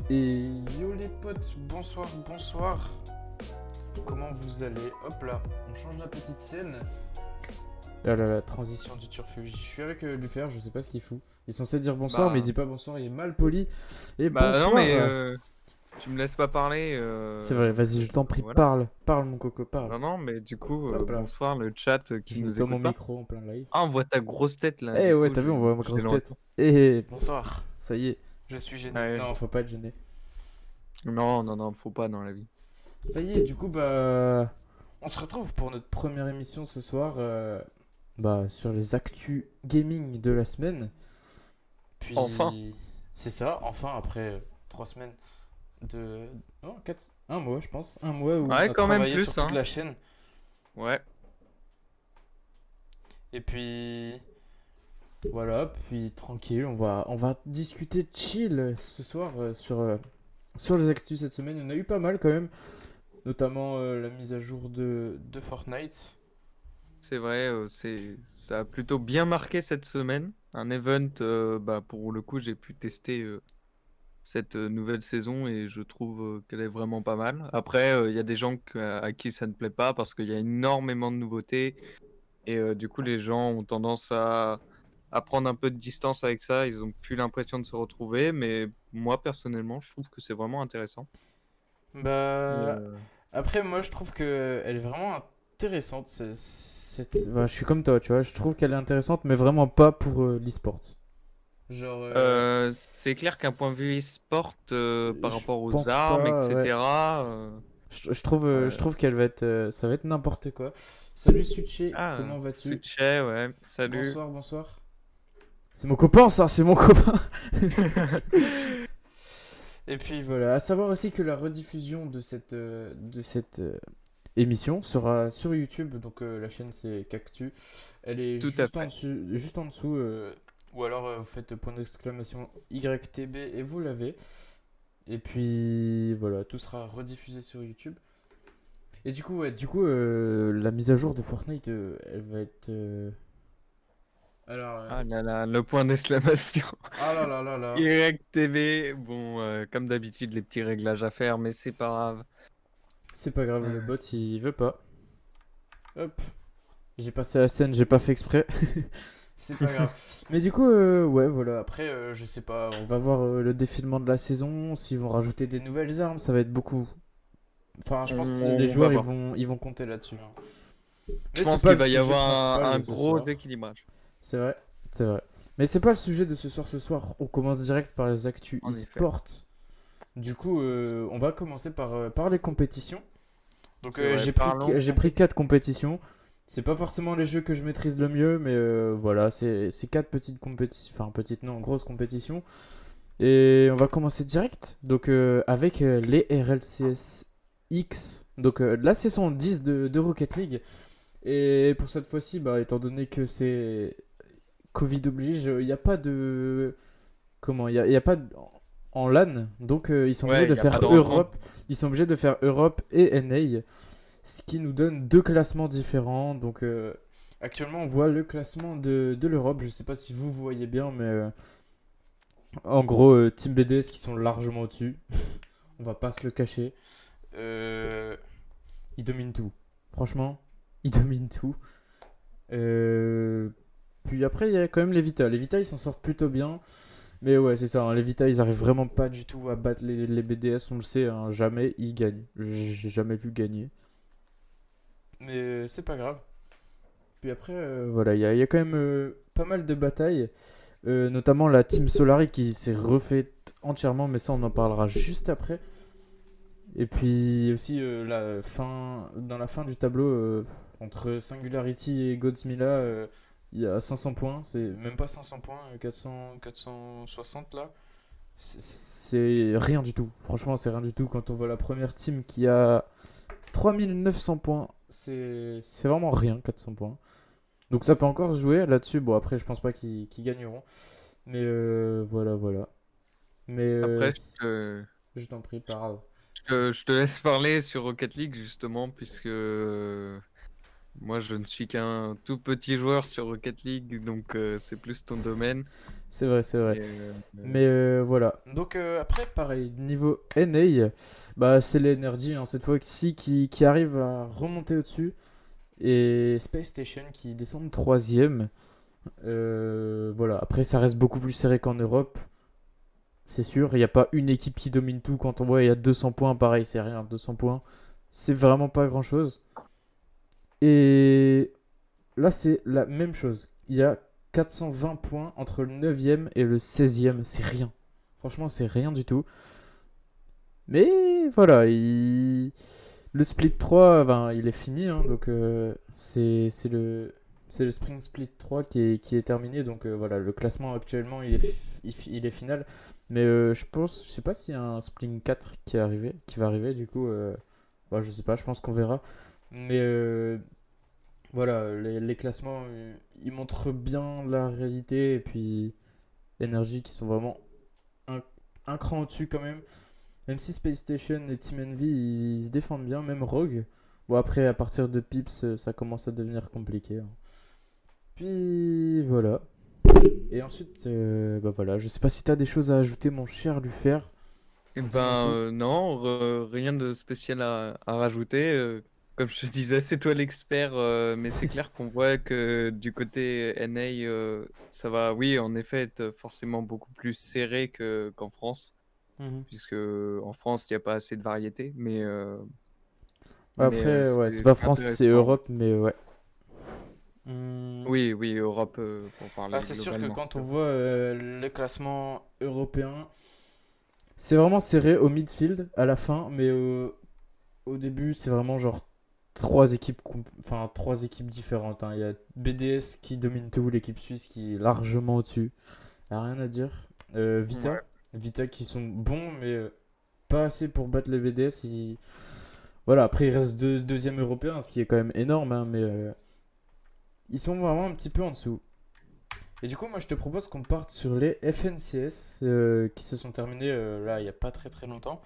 Et yo les potes, bonsoir, bonsoir. Comment vous allez? Hop là, on change la petite scène. Ah là la transition du turfu. Je suis avec Lufer, je sais pas ce qu'il fout. Il est censé dire bonsoir, mais il Bah, dit pas bonsoir, il est mal poli. Et bah non, mais bonsoir. tu me laisses pas parler. C'est vrai, vas-y, je t'en prie, Voilà. parle. Parle mon coco, parle. Non, non, mais du coup, Hop là. bonsoir le chat qui Je nous nettoie mon écoute pas. micro en plein live. Ah, on voit ta grosse tête là, Eh du ouais, coup, t'as vu, on voit ma je grosse tête. l'éloigne. Eh, bonsoir. Ça y est, je suis pas. gêné. Ouais. Non, faut pas être gêné. Non, non, non, faut pas dans la vie. Ça y est, du coup, bah. On se retrouve pour notre première émission ce soir. Bah, sur les actus gaming de la semaine. Enfin. Puis, c'est ça, enfin, après 3 semaines de. Non, 4. Un mois, je pense. Un mois où on Ouais, a quand même travaillé sur plus, toute hein. la chaîne. Ouais. Et puis. Voilà, puis tranquille, on va discuter chill ce soir sur les actus cette semaine. Il y en a eu pas mal quand même, notamment la mise à jour de Fortnite. C'est vrai, ça a plutôt bien marqué cette semaine. Un event, bah, pour le coup, j'ai pu tester cette nouvelle saison et je trouve qu'elle est vraiment pas mal. Après, il y a des gens à qui ça ne plaît pas parce qu'il y a énormément de nouveautés et du coup, les gens ont tendance à prendre un peu de distance avec ça. Ils ont plus l'impression de se retrouver, mais moi, personnellement, je trouve que c'est vraiment intéressant. Et, Bah, euh, après, moi je trouve que elle est vraiment intéressante. Bah, je suis comme toi, tu vois, je trouve qu'elle est intéressante, mais vraiment pas pour l'e-sport. Genre, c'est clair qu'un point de vue e-sport par je rapport aux pense armes, pas, ouais. etc. Je Ouais. trouve qu'elle va être, ça va être n'importe quoi. Salut Suché, Ah, comment vas-tu? Switchet, ouais, salut. Bonsoir, bonsoir. C'est mon copain, ça, c'est mon copain. Et puis voilà, à savoir aussi que la rediffusion de cette émission sera sur YouTube, donc la chaîne c'est Cactu. Elle est Tout à juste en fait. dessous, juste en dessous, ou alors vous faites point d'exclamation YTB et vous l'avez. Et puis voilà, tout sera rediffusé sur YouTube. Et du coup, ouais, la mise à jour de Fortnite, elle va être. Alors, Ah là là, le point d'exclamation. ah là là là là, Direct TV, bon, comme d'habitude, les petits réglages à faire, mais c'est pas grave. c'est pas grave, le Euh, bot il veut pas. Hop, j'ai passé la scène, j'ai pas fait exprès. C'est pas grave. Mais du coup, ouais, voilà. Après, je sais pas. On va voir le défilement de la saison. S'ils vont rajouter des nouvelles armes, ça va être beaucoup. Enfin, je pense que les on va joueurs, ils voir. vont, ils vont compter là-dessus, hein. Je Mais c'est pense pas qu'il le va y sujet avoir principal un de ce gros soir. déséquilibrage, C'est vrai, c'est vrai. Mais c'est pas le sujet de ce soir. Ce soir, on commence direct par les actus en effet. e-sport. Du coup, on va commencer par les compétitions. Donc, C'est vrai, j'ai pris, parlons j'ai pris 4 compétitions. C'est pas forcément les jeux que je maîtrise le mieux, mais voilà, c'est 4 petites compétitions. Enfin, petites, non, grosses compétitions. Et on va commencer direct donc avec les RLCS X. Donc la saison 10 de Rocket League. Et pour cette fois-ci, bah, étant donné que c'est Covid oblige, il n'y a pas de. Comment? Il y a pas en LAN. Donc ils sont obligés Ouais, il de n'y a pas faire de rencontre. Europe. Ils sont obligés de faire Europe et NA. Ce qui nous donne 2 classements différents. Donc actuellement, on voit le classement de l'Europe. Je sais pas si vous voyez bien, mais en gros, Team BDS qui sont largement au-dessus. On va pas se le cacher. Euh, Ils dominent tout. Franchement, ils dominent tout. Euh, Puis après, il y a quand même les Vita. Les Vita, ils s'en sortent plutôt bien. Mais ouais, c'est ça, hein, les Vita, ils arrivent vraiment pas du tout à battre les BDS, on le sait, hein, jamais ils gagnent. J'ai jamais vu gagner. Mais c'est pas grave. Puis après, voilà, il y a quand même pas mal de batailles. Notamment la Team Solari qui s'est refaite entièrement, mais ça on en parlera juste après. Et puis aussi dans la fin du tableau, entre Singularity et Godsmila, il y a 500 points. C'est même pas 500 points, 460 là. C'est rien du tout. Franchement, c'est rien du tout quand on voit la première team qui a 3900 points. C'est vraiment rien, 400 points. Donc ça peut encore se jouer là-dessus. Bon, après, je pense pas qu'ils gagneront. Mais voilà, voilà. Mais Après, je t'en prie, parle. je te laisse parler sur Rocket League, justement, puisque Moi, je ne suis qu'un tout petit joueur sur Rocket League, donc c'est plus ton domaine. C'est vrai, c'est vrai. Et, Mais voilà. Donc après, pareil, niveau NA, bah, c'est les Energy, hein, cette fois-ci qui arrive à remonter au-dessus. Et Space Station qui descend troisième. Voilà. Après, ça reste beaucoup plus serré qu'en Europe. C'est sûr. Il n'y a pas une équipe qui domine tout. Quand on voit il y a 200 points, pareil, c'est rien. 200 points, c'est vraiment pas grand-chose. Et là, c'est la même chose. Il y a 420 points entre le neuvième et le 16e. C'est rien. Franchement, c'est rien du tout. Mais voilà, le split 3, ben, il est fini, hein, donc c'est le Spring Split 3 qui est terminé. Donc voilà, le classement actuellement, il est final. Mais je pense, je sais pas s'il y a un Spring 4 qui va arriver, du coup, bah, je sais pas, je pense qu'on verra. Mais voilà, les classements, ils montrent bien la réalité. Et puis, Energy qui sont vraiment un, un cran au-dessus quand même. Même si Space Station et Team Envy ils se défendent bien, même Rogue. Bon, après, à partir de Pips, ça commence à devenir compliqué, hein. Puis voilà. Et ensuite, bah voilà, je sais pas si t'as des choses à ajouter, mon cher Lufer. eh Dis-moi ben tout. non, rien de spécial à rajouter. Comme je te disais, c'est toi l'expert, mais c'est clair qu'on voit que du côté NA, ça va, oui, en effet, être forcément beaucoup plus serré qu'en France, Mhm. puisque en France, il n'y a pas assez de variété, mais, Bah après, ouais, c'est c'est pas France, c'est intéressant. Europe, mais ouais. Hmm. Oui, oui, Europe, pour Bah, parler c'est sûr que globalement. quand on voit le classement européen, c'est vraiment serré au midfield à la fin, mais au début, c'est vraiment genre enfin, trois équipes différentes, hein. Il y a BDS qui domine tout, l'équipe suisse qui est largement au-dessus. Y a rien à dire. Vita. Ouais. Vita qui sont bons, mais pas assez pour battre les BDS. Voilà, après, il reste deuxième européen, ce qui est quand même énorme, hein, mais ils sont vraiment un petit peu en dessous. Et du coup, moi, je te propose qu'on parte sur les FNCS qui se sont terminés là, il n'y a pas très très longtemps.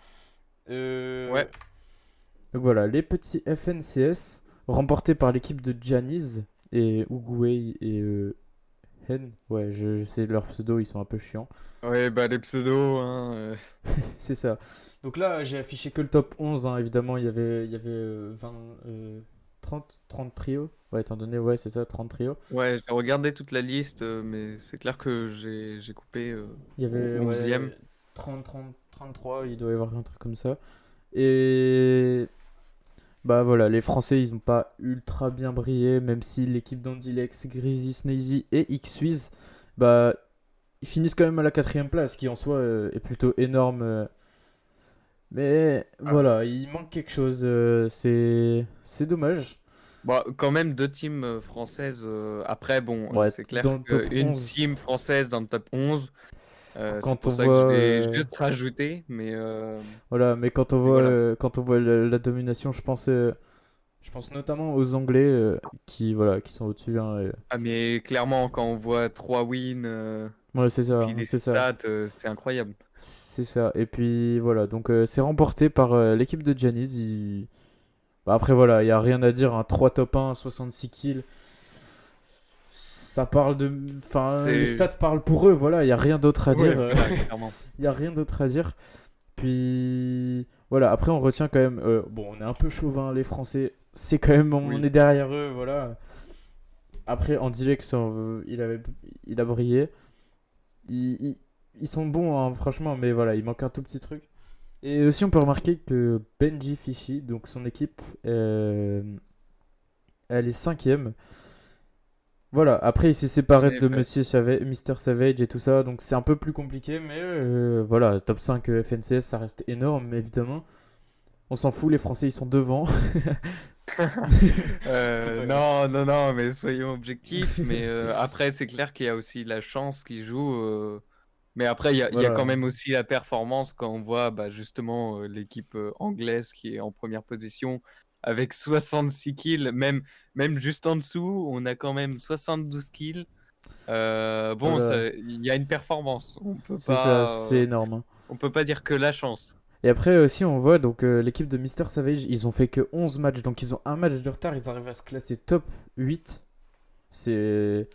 Euh, Ouais. Donc voilà, les petits FNCS remportés par l'équipe de Janice et Uguay et Hen. Ouais, je sais, leurs pseudos, ils sont un peu chiants. Ouais, bah les pseudos, hein, C'est ça. Donc là, j'ai affiché que le top 11, hein. Évidemment, il y avait 20, 30 trios. Ouais, étant donné, ouais, c'est ça, 30 trios. Ouais, j'ai regardé toute la liste, mais c'est clair que j'ai coupé Il y au avait, 11e. ouais, 33, il doit y avoir un truc comme ça. Et bah voilà, les Français, ils n'ont pas ultra bien brillé, même si l'équipe d'Andilex, Greasy, Snazy et Xwiz, bah, ils finissent quand même à la quatrième place, qui en soi est plutôt énorme. Mais Ah. voilà, il manque quelque chose, c'est dommage. Bah, quand même deux teams françaises. Après, bon, Ouais, c'est clair dans le top qu'une 11, team française dans le top 11, c'est quand on pour ça voit, que je l'ai juste rajouté. voilà, mais Mais voilà. quand on voit la domination, je pense notamment aux Anglais qui, voilà, qui sont au-dessus, hein, Ah, mais clairement, quand on voit 3 wins, ouais, c'est ça, puis les c'est ça. stats, c'est incroyable. C'est ça. Et puis voilà, donc c'est remporté par l'équipe de Giannis. Bah, après voilà, il n'y a rien à dire, hein. 3 top 1, 66 kills. Ça parle de. Enfin, les C'est. stats parlent pour eux, voilà, il n'y a rien d'autre à Ouais, dire. voilà, clairement. Il n'y a rien d'autre à dire. Puis voilà, après on retient quand même. Bon, on est un peu chauvin, les Français. C'est quand même. On Oui. est derrière eux, voilà. Après, Andilex, il a brillé. Ils, ils- ils sont bons, hein, franchement, mais voilà, il manque un tout petit truc. Et aussi, on peut remarquer que Benji Fishy, donc son équipe, elle est cinquième. Voilà, après, il s'est En séparé de effet. Mr. Savage et tout ça, donc c'est un peu plus compliqué, mais voilà, top 5 FNCS, ça reste énorme, évidemment. On s'en fout, les Français, ils sont devant. C'est pas grave. Non, non, non, mais soyons objectifs. Mais après, c'est clair qu'il y a aussi la chance qui joue. Mais après, il y a quand Voilà. même aussi la performance quand on voit bah, justement l'équipe anglaise qui est en première position avec 66 kills. Même juste en dessous, on a quand même 72 kills. Bon, Voilà. il y a une performance. C'est ça, c'est énorme, hein. On peut pas dire que la chance. Et après aussi, on voit donc l'équipe de Mister Savage, ils ont fait que 11 matchs, donc ils ont un match de retard, ils arrivent à se classer top 8. C'est.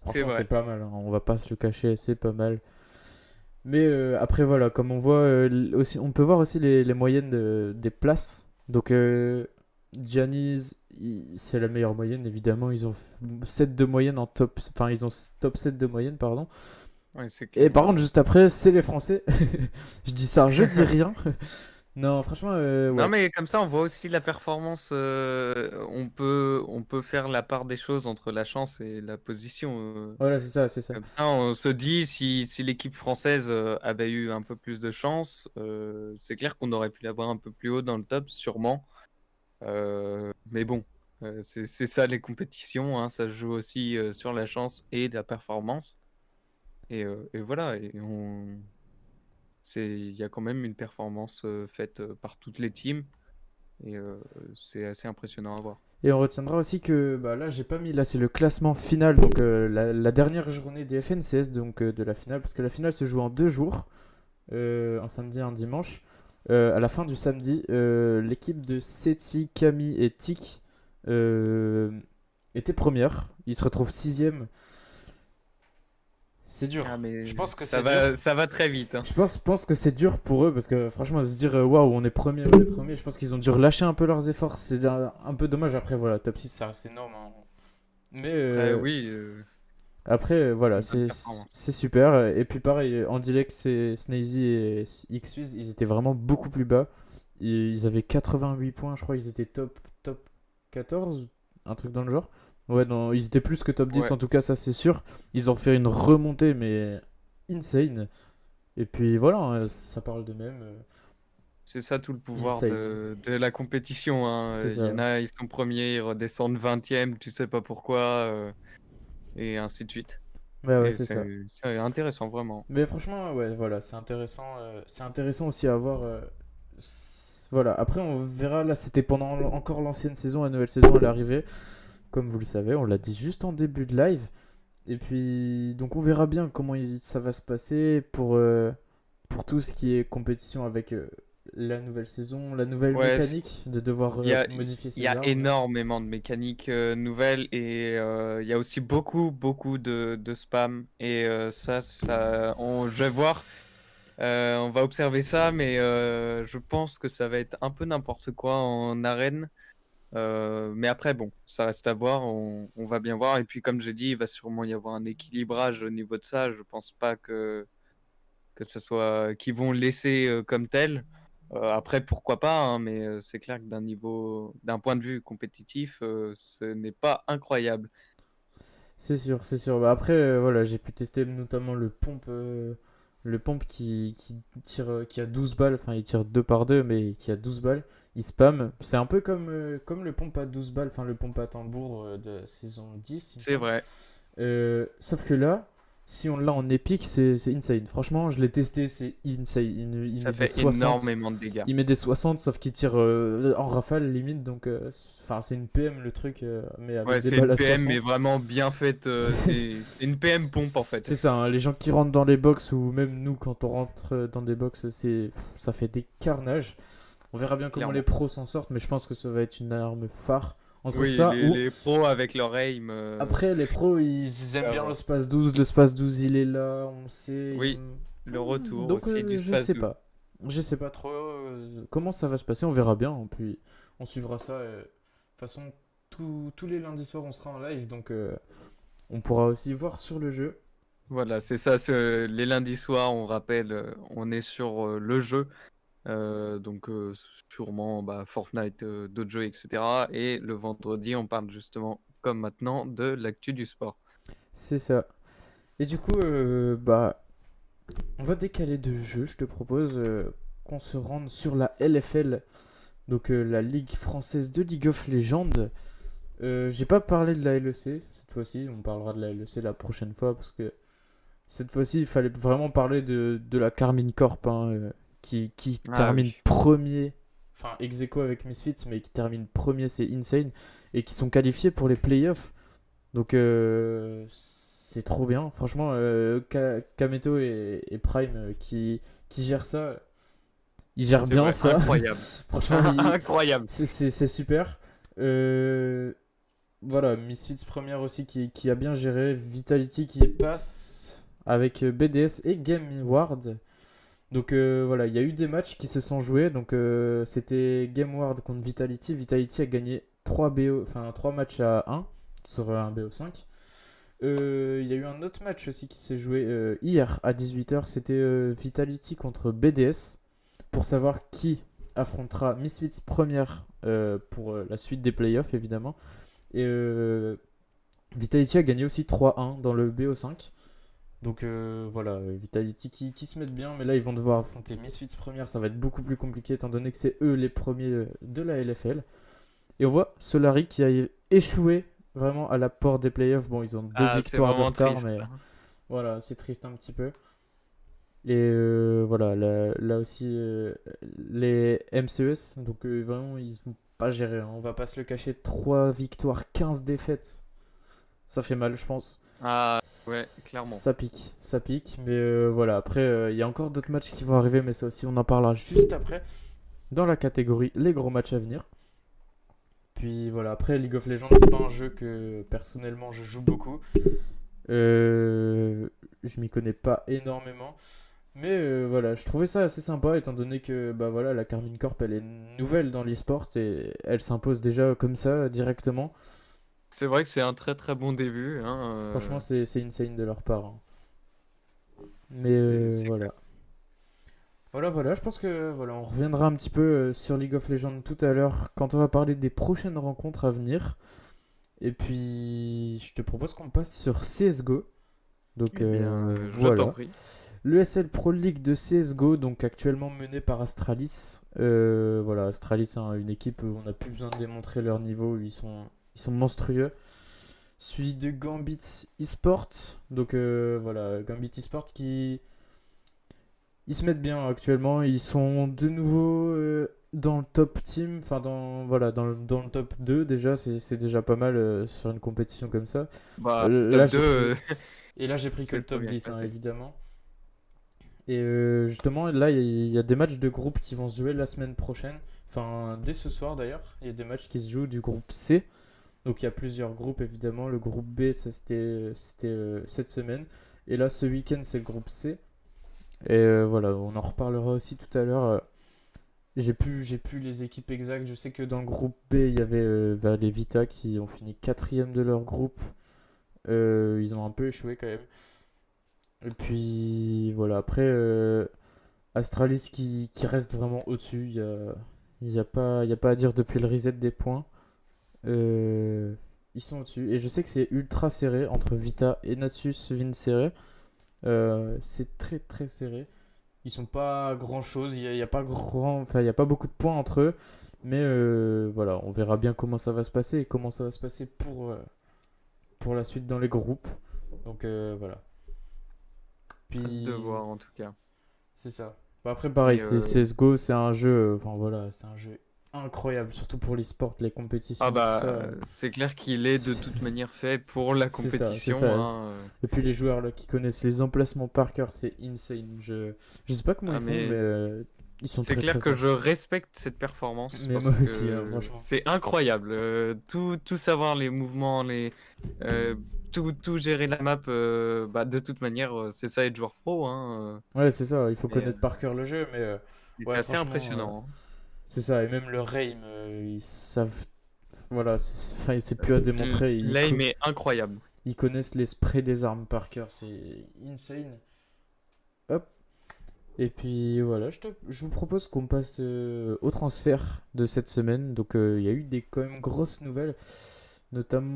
C'est Franchement, c'est vrai. pas mal, hein, on va pas se le cacher, c'est pas mal. Mais après, voilà, comme on voit aussi, on peut voir aussi les moyennes des places. Donc, Giannis, c'est la meilleure moyenne, évidemment. Ils ont 7 de moyenne en top. Enfin, ils ont top 7 de moyenne, pardon. Ouais, c'est Et clair. par contre, juste après, c'est les Français. Je dis ça, je dis rien. Non, franchement, Non, ouais. mais comme ça, on voit aussi la performance. On peut faire la part des choses entre la chance et la position. Voilà, c'est ça, c'est ça. Comme ça, on se dit, si l'équipe française avait eu un peu plus de chance, c'est clair qu'on aurait pu l'avoir un peu plus haut dans le top, sûrement. Mais bon, c'est ça les compétitions, hein, ça se joue aussi sur la chance et la performance. Et voilà, il y a quand même une performance faite par toutes les teams. Et c'est assez impressionnant à voir. Et on retiendra aussi que bah là, j'ai pas mis, là, c'est le classement final, donc la dernière journée des FNCS, donc de la finale, parce que la finale se joue en 2 jours, un samedi et un dimanche. À la fin du samedi, l'équipe de Seti, Camille et Tik était première. Ils se retrouvent sixième. C'est Ah, dur. Je mais pense que ça c'est dur. va, ça va très vite, hein. Je pense que c'est dur pour eux parce que franchement, de se dire waouh, on est premier, je pense qu'ils ont dû relâcher un peu leurs efforts. C'est un peu dommage. Après, voilà, top 6 ça reste énorme, hein. Mais Après, oui, après, c'est voilà, une bonne performance. c'est super. Et puis, pareil, Andilex et Snazy et Xwiz, ils étaient vraiment beaucoup plus bas. Ils avaient 88 points, je crois, ils étaient top 14, un truc dans le genre. Ouais, non, ils étaient plus que top 10, Ouais, en tout cas, ça c'est sûr. Ils ont fait une remontée, mais insane. Et puis voilà, hein, ça parle de même. c'est ça tout le pouvoir Insane. de la compétition, hein. C'est Il y en ça. a, ils sont premiers, ils redescendent 20e, tu sais pas pourquoi, et ainsi de suite. Ouais, ouais, Et c'est ça. c'est intéressant, vraiment. Mais franchement, ouais, voilà, c'est intéressant aussi à voir. Voilà, après, on verra. Là, c'était pendant encore l'ancienne saison, la nouvelle saison, elle est arrivée. Comme vous le savez, on l'a dit juste en début de live. Et puis, donc, on verra bien comment ça va se passer pour tout ce qui est compétition avec la nouvelle saison, la nouvelle Ouais, mécanique de devoir il y a, modifier il y ses a armes. énormément de mécaniques nouvelles et il y a aussi beaucoup, beaucoup de spam. Et je vais voir, on va observer ça, mais je pense que ça va être un peu n'importe quoi en arène. Mais après, bon, ça reste à voir, on va bien voir. Et puis, comme j'ai dit, il va sûrement y avoir un équilibrage au niveau de ça. Je pense pas que ça soit qu'ils vont le laisser comme tel. Après, pourquoi pas, hein, mais c'est clair que d'un point de vue compétitif, ce n'est pas incroyable. C'est sûr, c'est sûr. Bah, après, voilà, j'ai pu tester notamment le pompe qui tire, qui a 12 balles. Enfin, il tire 2 par 2 mais qui a 12 balles. Il spam. C'est un peu comme le pompe à 12 balles, enfin le pompe à tambour de la saison 10 il me C'est semble. vrai. Sauf que là, si on l'a en épique, c'est insane. Franchement, je l'ai testé, c'est insane. Il Ça met des fait 60. énormément de dégâts. Il met des 60, sauf qu'il tire en rafale limite. Donc, enfin, c'est une PM le truc, mais avec Ouais, des c'est balles une à PM, mais 60. vraiment bien faite. C'est C'est une PM pompe, en fait. c'est ça, hein, les gens qui rentrent dans les box ou même nous quand on rentre dans des box, ça fait des carnages. On verra bien comment les Clairement. pros s'en sortent, mais je pense que ça va être une arme phare. Entre Oui, ça ou les pros avec leur aim. après les pros ils aiment bien euh, le space 12, le space 12 il est là, on sait. oui, le retour Donc aussi du je Space sais 12. pas. Je sais pas trop comment ça va se passer, on verra bien. Puis on suivra ça. De toute façon, tous les lundis soirs on sera en live, donc on pourra aussi voir sur le jeu. Voilà, c'est ça. Les lundis soirs, on rappelle, on est sur le jeu. Donc sûrement bah, Fortnite, d'autres jeux, etc. Et le vendredi, on parle justement, comme maintenant, de l'actu du sport. C'est ça. Et du coup, bah, on va décaler de jeu. Je te propose qu'on se rende sur la LFL, donc la Ligue française de League of Legends. J'ai pas parlé de la LEC cette fois-ci. On parlera de la LEC la prochaine fois parce que cette fois-ci, il fallait vraiment parler de la Carmine Corp, hein, qui Ah termine oui. premier. Enfin, ex aequo avec Misfits, mais qui termine premier, c'est insane. Et qui sont qualifiés pour les playoffs. Donc c'est trop bien. Franchement, Kameto et Prime qui gèrent ça. Il gère C'est bien vrai, ça. incroyable. Franchement, Incroyable. c'est super. Euh, voilà, Misfits première aussi qui a bien géré. Vitality qui passe avec BDS et Game Ward. Donc voilà, il y a eu des matchs qui se sont joués. Donc c'était Game Ward contre Vitality. Vitality a gagné 3 BO, enfin 3 matchs à 1 sur un BO5. Il y a eu un autre match aussi qui s'est joué hier à 18h. C'était Vitality contre BDS pour savoir qui affrontera Misfits première pour la suite des playoffs évidemment. Et Vitality a gagné aussi 3-1 dans le BO5. Donc voilà, Vitality qui se mettent bien, mais là ils vont devoir affronter Misfits première, ça va être beaucoup plus compliqué étant donné que c'est eux les premiers de la LFL. Et on voit Solari qui a échoué vraiment à la porte des playoffs. Bon, ils ont 2 Ah, c'est victoires de vraiment retard, triste. mais voilà, c'est triste un petit peu. Et voilà, là aussi, les MCES, donc vraiment, ils ont pas géré, hein. On va pas se le cacher, 3 victoires, 15 défaites. Ça fait mal, je pense. Ah, ouais, clairement. Ça pique. Mais voilà, après, il y a encore d'autres matchs qui vont arriver, mais ça aussi, on en parlera juste après, dans la catégorie les gros matchs à venir. Puis voilà, après, League of Legends, c'est pas un jeu que personnellement je joue beaucoup. Je m'y connais pas énormément. Mais voilà, je trouvais ça assez sympa étant donné que bah voilà, la Carmine Corp elle est nouvelle dans l'e-sport et elle s'impose déjà comme ça directement. C'est vrai que c'est un très très bon début, hein, Franchement, c'est insane de leur part, hein. Mais c'est clair. voilà. Voilà, je pense que voilà, on reviendra un petit peu sur League of Legends tout à l'heure quand on va parler des prochaines rencontres à venir. Et puis, je te propose qu'on passe sur CSGO. Donc Eh bien, je t'en voilà. prie. L'ESL Pro League de CSGO, donc actuellement menée par Astralis. Voilà, Astralis, hein, une équipe où on n'a plus besoin de démontrer leur niveau, ils sont monstrueux. Suivi de Gambit Esport. Donc voilà, Gambit Esport qui. Ils se mettent bien actuellement, ils sont de nouveau dans le top team, enfin voilà, dans le top 2 déjà, c'est déjà pas mal sur une compétition comme ça. Bah, Là top j'ai 2, pris, et là j'ai pris que c'est le le top premier 10 hein, classé. évidemment. Et justement, là, il y a des matchs de groupe qui vont se jouer la semaine prochaine. Enfin, dès ce soir d'ailleurs. Il y a des matchs qui se jouent du groupe C. Donc il y a plusieurs groupes évidemment. Le groupe B, ça c'était cette semaine. Et là, ce week-end, c'est le groupe C. Et voilà, on en reparlera aussi tout à l'heure. J'ai plus les équipes exactes. Je sais que dans le groupe B, il y avait les Vita qui ont fini quatrième de leur groupe. Ils ont un peu échoué quand même. Et puis voilà, après, Astralis qui reste vraiment au-dessus. Il y a pas à dire depuis le reset des points. Euh, Ils sont au-dessus. Et je sais que c'est ultra serré entre Vita et Nasus Vincere. C'est très très serré. Ils sont pas grand-chose. Il y a pas enfin, il y a pas beaucoup de points entre eux. Mais voilà, on verra bien comment ça va se passer et comment ça va se passer pour la suite dans les groupes. Donc voilà. Hâte de Puis voir en tout cas. c'est ça. Bah, après, pareil, Et CSGO, c'est un jeu, enfin voilà, c'est un jeu incroyable, surtout pour l'e-sport, les ah compétitions et tout bah, ça. c'est clair qu'il est de C'est toute manière fait pour la c'est compétition, ça. hein. Et puis les joueurs là qui connaissent les emplacements par cœur, c'est insane. Je sais pas comment Ah ils font, mais mais ils sont c'est très clair très que forts. je respecte cette performance Mais moi parce aussi, hein, que franchement. c'est incroyable. Tout savoir, les mouvements, euh, tout gérer la map, bah, de toute manière, c'est ça être joueur pro, hein. Ouais, c'est ça, il faut Mais connaître par cœur le jeu, mais c'est ouais, assez franchement, impressionnant, hein. c'est ça. Et même leur aim, ils savent. Voilà, enfin, c'est plus à démontrer. L'aim est incroyable. Ils connaissent les sprays des armes par cœur, c'est insane. Hop. Et puis voilà, je vous propose qu'on passe au transfert de cette semaine. Donc il y a eu des quand même grosses nouvelles,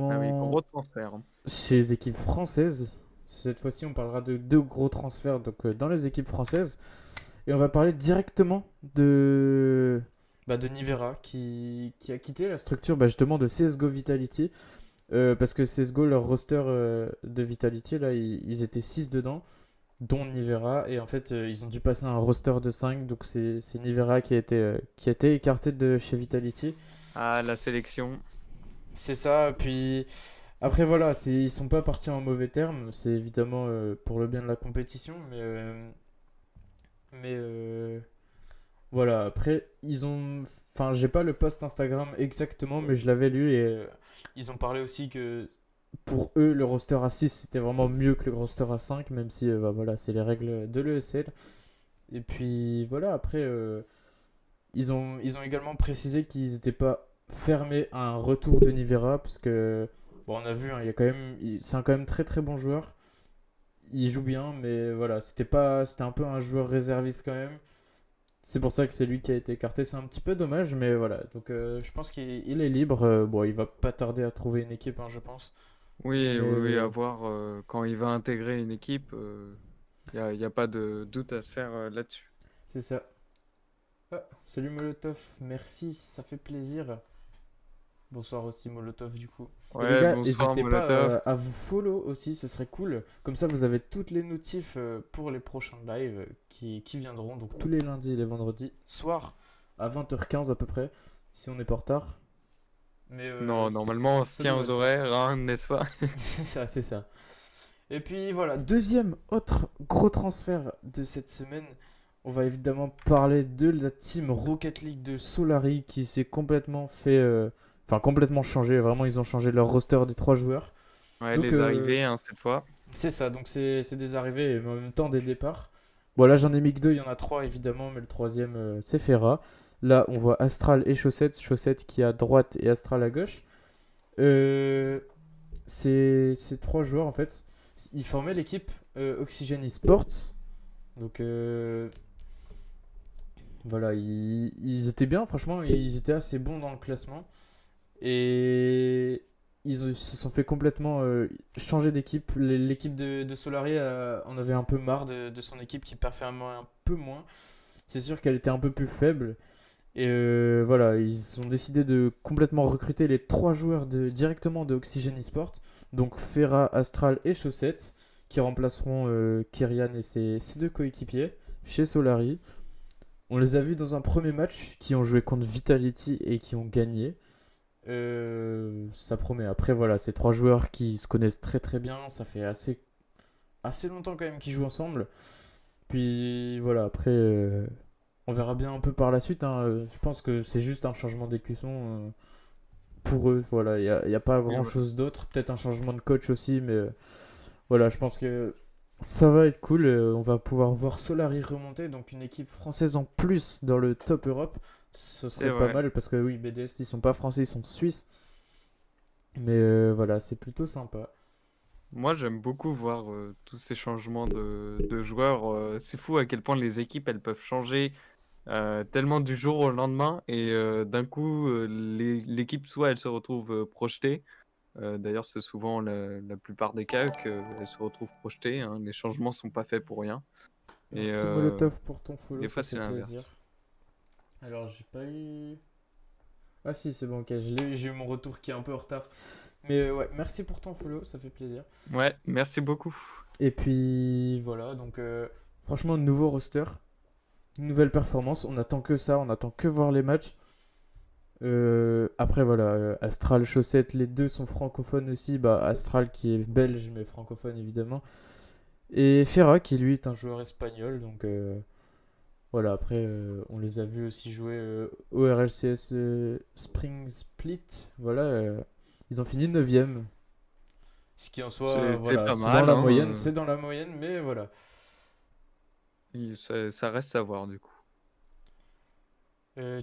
Ah oui, notamment gros transfert, hein. chez les équipes françaises. Cette fois-ci, on parlera de deux gros transferts donc, dans les équipes françaises. Et on va parler directement de Nivera qui a quitté la structure justement de CSGO Vitality. Parce que CSGO, leur roster de Vitality, là, ils étaient 6 dedans, dont Nivera. Et en fait, ils ont dû passer à un roster de 5. Donc c'est Nivera qui a été écarté de chez Vitality. Ah, la sélection. C'est ça. Puis après, voilà, ils sont pas partis en mauvais termes. C'est évidemment pour le bien de la compétition. Mais Voilà, après, ils ont. Enfin, j'ai pas le post Instagram exactement, mais je l'avais lu et ils ont parlé aussi que pour eux, le roster à 6 c'était vraiment mieux que le roster à 5 même si bah, voilà, c'est les règles de l'ESL. Et puis voilà, après, ils ont également précisé qu'ils n'étaient pas fermés à un retour de Nivera, parce que, bon, on a vu, hein, il y a quand même, c'est quand même très très bon joueur. Il joue bien, mais voilà, c'était un peu un joueur réserviste quand même. C'est pour ça que c'est lui qui a été écarté. C'est un petit peu dommage, mais voilà. Donc je pense qu'il est libre. Bon, il va pas tarder à trouver une équipe, hein, je pense. Oui, oui, oui, à Mais voir quand il va intégrer une équipe, y a pas de doute à se faire là-dessus. c'est ça. Ah, salut Molotov, merci, ça fait plaisir. Bonsoir aussi Molotov du coup. Et les Ouais, gars, bonsoir n'hésitez pas Molotov. à vous follow aussi, ce serait cool. Comme ça, vous avez toutes les notifs pour les prochains lives qui viendront. Donc tous les lundis et les vendredis, soir à 20h15 à peu près, si on n'est pas en retard. Mais Non, normalement on se ça tient devrait aux le faire. horaires, hein, n'est-ce pas? C'est ça, c'est ça. Et puis voilà, deuxième autre gros transfert de cette semaine. On va évidemment parler de la team Rocket League de Solari qui s'est complètement fait. Enfin, complètement changé. Vraiment, ils ont changé leur roster des trois joueurs. Ouais, Donc, les arrivées, hein, cette fois. c'est ça. Donc, c'est des arrivées et en même temps des départs. Bon, là, j'en ai mis que deux. Il y en a trois évidemment, mais le troisième, c'est Ferra. Là, on voit Astral et Chaussette. Chaussette qui est à droite et Astral à gauche. Euh, ces trois joueurs, en fait, ils formaient l'équipe Oxygen Esports. Donc voilà, ils étaient bien, franchement, ils étaient assez bons dans le classement. Et se sont fait complètement changer d'équipe. L'équipe de Solari en avait un peu marre de son équipe qui performait un peu moins. C'est sûr qu'elle était un peu plus faible. Et voilà, ils ont décidé de complètement recruter les trois joueurs directement de Oxygen Esport. Donc Ferra, Astral et Chaussette, qui remplaceront Kyrian et ses deux coéquipiers chez Solari. On les a vus dans un premier match qui ont joué contre Vitality et qui ont gagné. Ça promet. Après, voilà, ces trois joueurs qui se connaissent très très bien. Ça fait assez longtemps quand même qu'ils jouent ensemble. Puis voilà, après, on verra bien un peu par la suite, hein. Je pense que c'est juste un changement d'écusson pour eux. Voilà, y a pas Oui, grand ouais. chose d'autre. Peut-être un changement de coach aussi, mais voilà, je pense que ça va être cool. On va pouvoir voir Solari remonter, donc une équipe française en plus dans le top Europe. Ce C'est serait pas vrai. mal parce que oui, BDS, ils sont pas français, ils sont suisses. Mais voilà, c'est plutôt sympa. Moi, j'aime beaucoup voir tous ces changements de joueurs. C'est fou à quel point les équipes, elles peuvent changer tellement du jour au lendemain. Et d'un coup, l'équipe, soit elle se retrouve projetée. D'ailleurs, c'est souvent la plupart des cas qu'elle se retrouve projetée, hein. Les changements sont pas faits pour rien. Et Merci Molotov pour ton follow, des ça fois, fait c'est plaisir. l'inverse. Alors, j'ai pas eu. Ah si, c'est bon, ok, j'ai eu mon retour qui est un peu en retard. Mais ouais, merci pour ton follow, ça fait plaisir. Ouais, merci beaucoup. Et puis voilà, donc franchement, nouveau roster, une nouvelle performance. On attend que ça, on attend que voir les matchs. Après voilà, Astral, Chaussette, les deux sont francophones aussi. Bah, Astral qui est belge mais francophone évidemment. Et Ferra qui lui est un joueur espagnol. Donc voilà, après on les a vus aussi jouer au RLCS Spring Split. Voilà, ils ont fini 9ème. Ce qui en soi, C'est voilà, pas c'est dans mal, la hein. moyenne, c'est dans la moyenne, mais voilà. Ça reste à voir, du coup.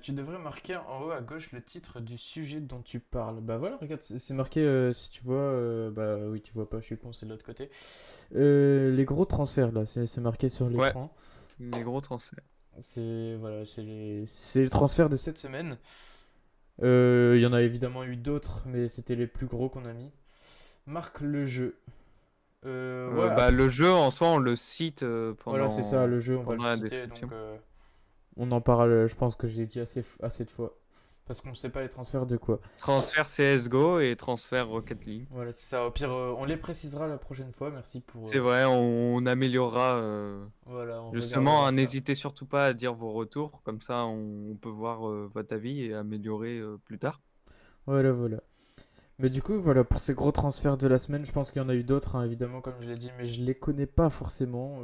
Tu devrais marquer en haut à gauche le titre du sujet dont tu parles. Bah voilà, regarde, c'est marqué, si tu vois, bah oui, tu vois pas, je suis con, c'est de l'autre côté. Les gros transferts, là, c'est marqué sur Ouais, l'écran. les gros transferts. C'est voilà, c'est les transferts de cette semaine. Il y en a évidemment eu d'autres, mais c'était les plus gros qu'on a mis. Marque le jeu. Ouais, Bah, après, le jeu, en soi, on le cite voilà, c'est ça, le jeu, on va le pendant la citer, donc description. on en parle, je pense que j'ai dit assez de fois. Parce qu'on ne sait pas les transferts de quoi. Transfert CSGO et transfert Rocket League. Voilà, c'est ça. Au pire, on les précisera la prochaine fois. Merci pour. C'est vrai, on améliorera. Voilà, on Justement, regardera hein, ça. n'hésitez surtout pas à dire vos retours. Comme ça, on peut voir votre avis et améliorer plus tard. Voilà, voilà. Mais du coup, voilà, pour ces gros transferts de la semaine, je pense qu'il y en a eu d'autres, hein, évidemment, comme je l'ai dit, mais je les connais pas forcément.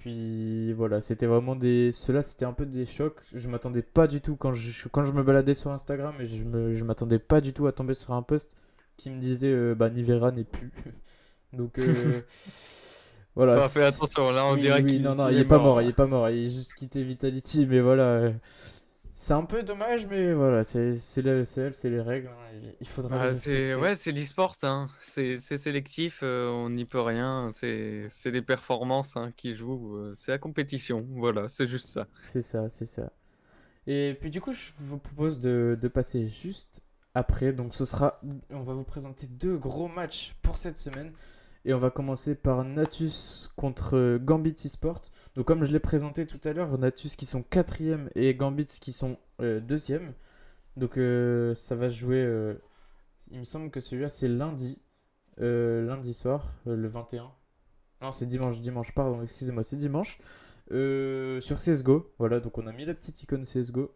Puis voilà, c'était vraiment des. Ceux-là, c'était un peu des chocs. Je m'attendais pas du tout quand je me baladais sur Instagram et je m'attendais pas du tout à tomber sur un post qui me disait bah Nivera n'est plus. Donc voilà. Enfin, fais attention, là on Oui, dirait oui, non, non, qu'il il est est pas mort mort, il là. est pas mort. Il est juste quitté Vitality, mais voilà. C'est un peu dommage, mais voilà, c'est la LCL, c'est les règles, hein, il faudra les Bah, c'est respecter. ouais, c'est l'e-sport, hein. C'est sélectif, on n'y peut rien. C'est les performances hein, qui jouent. C'est la compétition. Voilà, c'est juste ça. C'est ça, c'est ça. Et puis du coup, je vous propose de passer juste après. Donc ce sera, on va vous présenter deux gros matchs pour cette semaine. Et on va commencer par Natus contre Gambit eSport. Donc comme je l'ai présenté tout à l'heure, Natus qui sont quatrième et Gambit qui sont deuxième. Donc ça va se jouer, il me semble que celui-là c'est lundi, lundi soir, le 21. Non, c'est dimanche, pardon, excusez-moi, c'est dimanche. Sur CSGO, voilà, donc on a mis la petite icône CSGO.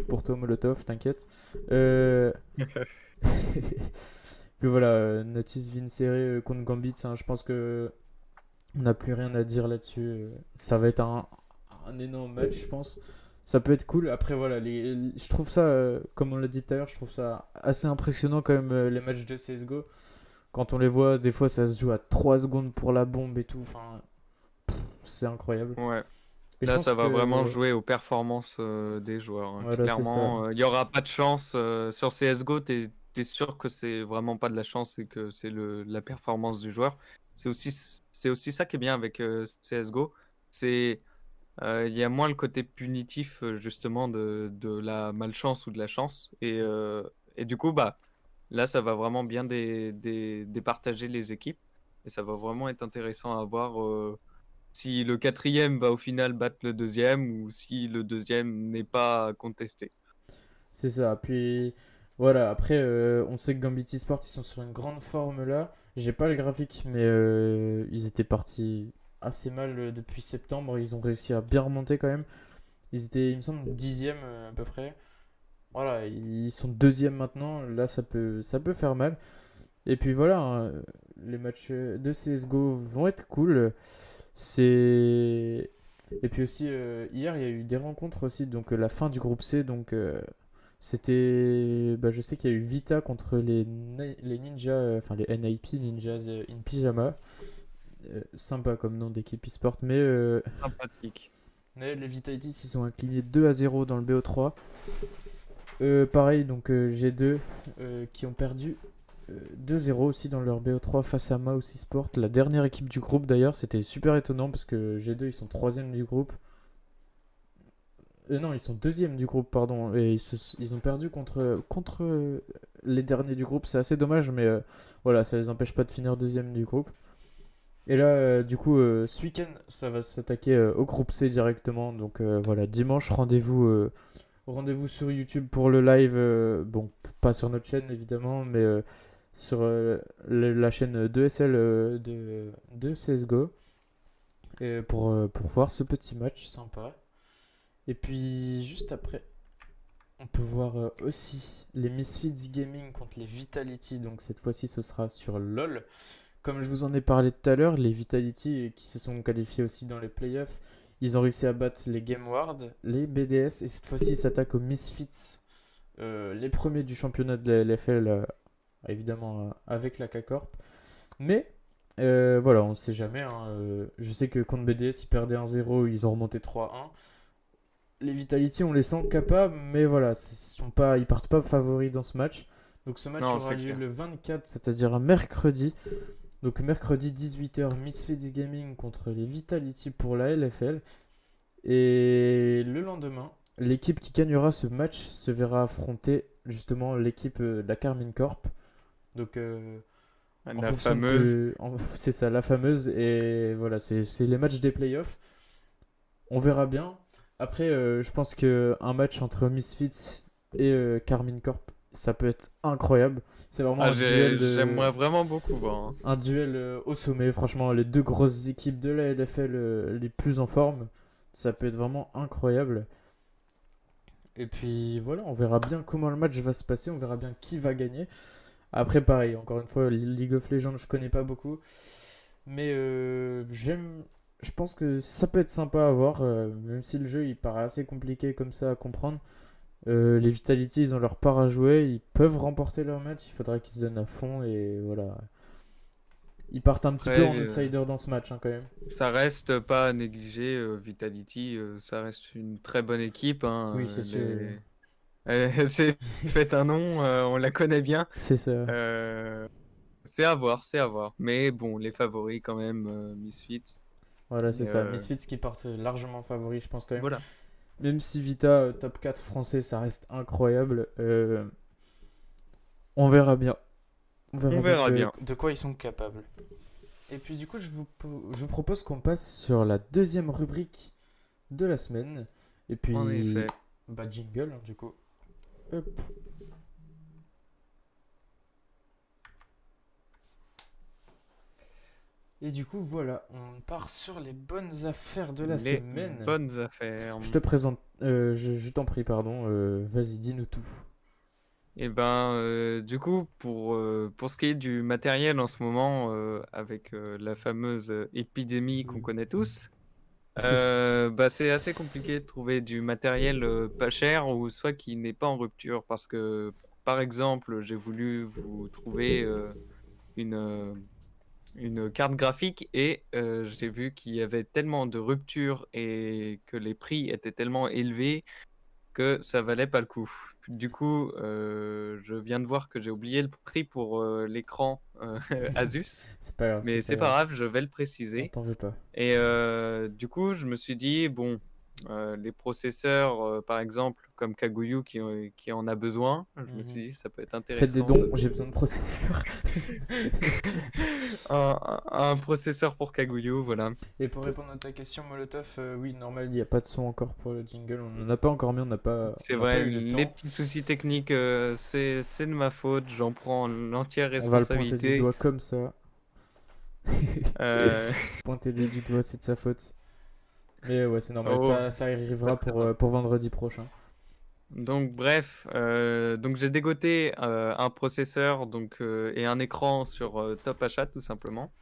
Pour toi, Molotov, t'inquiète. Euh... Puis voilà, Natus Vincere contre Gambit, hein, je pense que on n'a plus rien à dire là-dessus. Ça va être un énorme match, je pense. Ça peut être cool. Après, voilà, je trouve ça, comme on l'a dit tout à l'heure, je trouve ça assez impressionnant quand même, les matchs de CSGO. Quand on les voit, des fois, ça se joue à 3 secondes pour la bombe et tout. Enfin, c'est incroyable. Ouais. Et je Là, pense ça va vraiment que. jouer aux performances des joueurs, hein. Voilà, c'est ça. Clairement, il n'y aura pas de chance. Sur CSGO, t'es sûr que c'est vraiment pas de la chance et que c'est la performance du joueur. C'est aussi ça qui est bien avec CSGO. C'est il y a moins le côté punitif justement de la malchance ou de la chance. Et du coup, bah, là, ça va vraiment bien départager les équipes. Et ça va vraiment être intéressant à voir si le quatrième va au final battre le deuxième ou si le deuxième n'est pas contesté. C'est ça. Puis voilà, après, on sait que Gambit Esport, ils sont sur une grande forme là. J'ai pas le graphique, mais ils étaient partis assez mal depuis septembre. Ils ont réussi à bien remonter quand même. Ils étaient, il me semble, dixième à peu près. Voilà, ils sont deuxième maintenant. Là, ça peut faire mal. Et puis voilà, hein, les matchs de CSGO vont être cool. C'est. Et puis aussi, hier, il y a eu des rencontres aussi. Donc, la fin du groupe C. Donc, c'était. Bah, je sais qu'il y a eu Vita contre les Ninjas. Enfin, les NIP, Ninjas in Pyjama. Sympa comme nom d'équipe e-sport. Sympathique. Mais les Vitality se sont inclinés 2-0 dans le BO3. Pareil, donc G2 qui ont perdu 2-0 aussi dans leur BO3 face à Mouse eSport, la dernière équipe du groupe d'ailleurs. C'était super étonnant parce que G2 ils sont troisième du groupe. Non, ils sont deuxième du groupe, pardon. Et ils ont perdu contre les derniers du groupe. C'est assez dommage, mais voilà, ça les empêche pas de finir deuxième du groupe. Et là, du coup, ce week-end, ça va s'attaquer au groupe C directement. Donc voilà, dimanche, rendez-vous sur YouTube pour le live. Bon, pas sur notre chaîne évidemment, mais sur la chaîne 2SL de CSGO. Et pour voir ce petit match sympa. Et puis juste après, on peut voir aussi les Misfits Gaming contre les Vitality. Donc cette fois-ci, ce sera sur LoL. Comme je vous en ai parlé tout à l'heure, les Vitality qui se sont qualifiés aussi dans les playoffs, ils ont réussi à battre les Game Ward, les BDS, et cette fois-ci ils s'attaquent aux Misfits, les premiers du championnat de la LFL, évidemment avec la K-Corp. Mais voilà, on ne sait jamais, hein, je sais que contre BDS ils perdaient 1-0, ils ont remonté 3-1. Les Vitality, on les sent capables, mais voilà, ils partent pas favoris dans ce match. Donc ce match Non, aura c'est lieu clair. le 24, c'est-à-dire un mercredi. Donc mercredi 18h, Misfits Gaming contre les Vitality pour la LFL. Et le lendemain, l'équipe qui gagnera ce match se verra affronter justement l'équipe de la Carmine Corp. Donc en La fonction fameuse. c'est ça, la fameuse. Et voilà, c'est les matchs des playoffs. On verra bien. Après, je pense qu'un match entre Misfits et Carmine Corp, ça peut être incroyable. C'est vraiment Ah, j'aimerais vraiment beaucoup voir, hein. un duel au sommet. Franchement, les deux grosses équipes de la LFL les plus en forme, ça peut être vraiment incroyable. Et puis voilà, on verra bien comment le match va se passer, on verra bien qui va gagner. Après, pareil, encore une fois, League of Legends, je connais pas beaucoup. Mais je pense que ça peut être sympa à voir, même si le jeu il paraît assez compliqué comme ça à comprendre. Les Vitality, ils ont leur part à jouer, ils peuvent remporter leur match, il faudra qu'ils se donnent à fond et voilà. Ils partent un petit peu Après, en outsider dans ce match, hein, quand même. ça reste pas à négliger. Vitality, ça reste une très bonne équipe, hein, Oui, c'est sûr. c'est fait un nom, on la connaît bien. C'est ça. Euh, c'est à voir, c'est à voir. Mais bon, les favoris quand même, Misfits. Voilà, c'est Mais ça. Misfits qui partent largement favoris, je pense quand même. voilà, Même si Vita, top 4 français, ça reste incroyable. On verra bien. On on verra bien verra bien. de quoi ils sont capables. Et puis du coup, je vous propose qu'on passe sur la deuxième rubrique de la semaine. Et En puis, effet. bah jingle, hein, du coup. Hop. Et du coup, voilà, on part sur les bonnes affaires de la Les semaine. bonnes affaires. Je te présente, je t'en prie, pardon. Vas-y, dis-nous tout. Et ben, du coup, pour ce qui est du matériel en ce moment, avec la fameuse épidémie qu'on connaît tous, bah, c'est assez compliqué de trouver du matériel pas cher ou soit qui n'est pas en rupture. Parce que, par exemple, j'ai voulu vous trouver une, euh, une carte graphique et j'ai vu qu'il y avait tellement de ruptures et que les prix étaient tellement élevés que ça valait pas le coup. Du coup, je viens de voir que j'ai oublié le prix pour, l'écran, Asus, C'est pas grave, c'est mais pas c'est pas grave. grave, je vais le On préciser. t'en veut pas. Et du coup, je me suis dit: «Bon, les processeurs, par exemple, comme Kaguyu qui en a besoin», je me suis Mhm. dit: «Ça peut être Faites des intéressant dons, de» j'ai besoin de processeurs. un processeur pour Kaguyu, voilà. Et pour répondre à ta question, Molotov, oui, normal, il n'y a pas de son encore pour le jingle. On n'en a pas encore mis, on C'est n'a pas vrai, eu le les temps. petits soucis techniques, c'est de ma faute, j'en prends l'entière On va le pointer du responsabilité. doigt comme ça. Heu, Pointez-lui du doigt, c'est de sa faute. Mais ouais, c'est normal, oh, ça pas arrivera très pour vendredi prochain. donc bref, donc j'ai dégoté, un processeur donc et un écran sur, Top Achat tout simplement.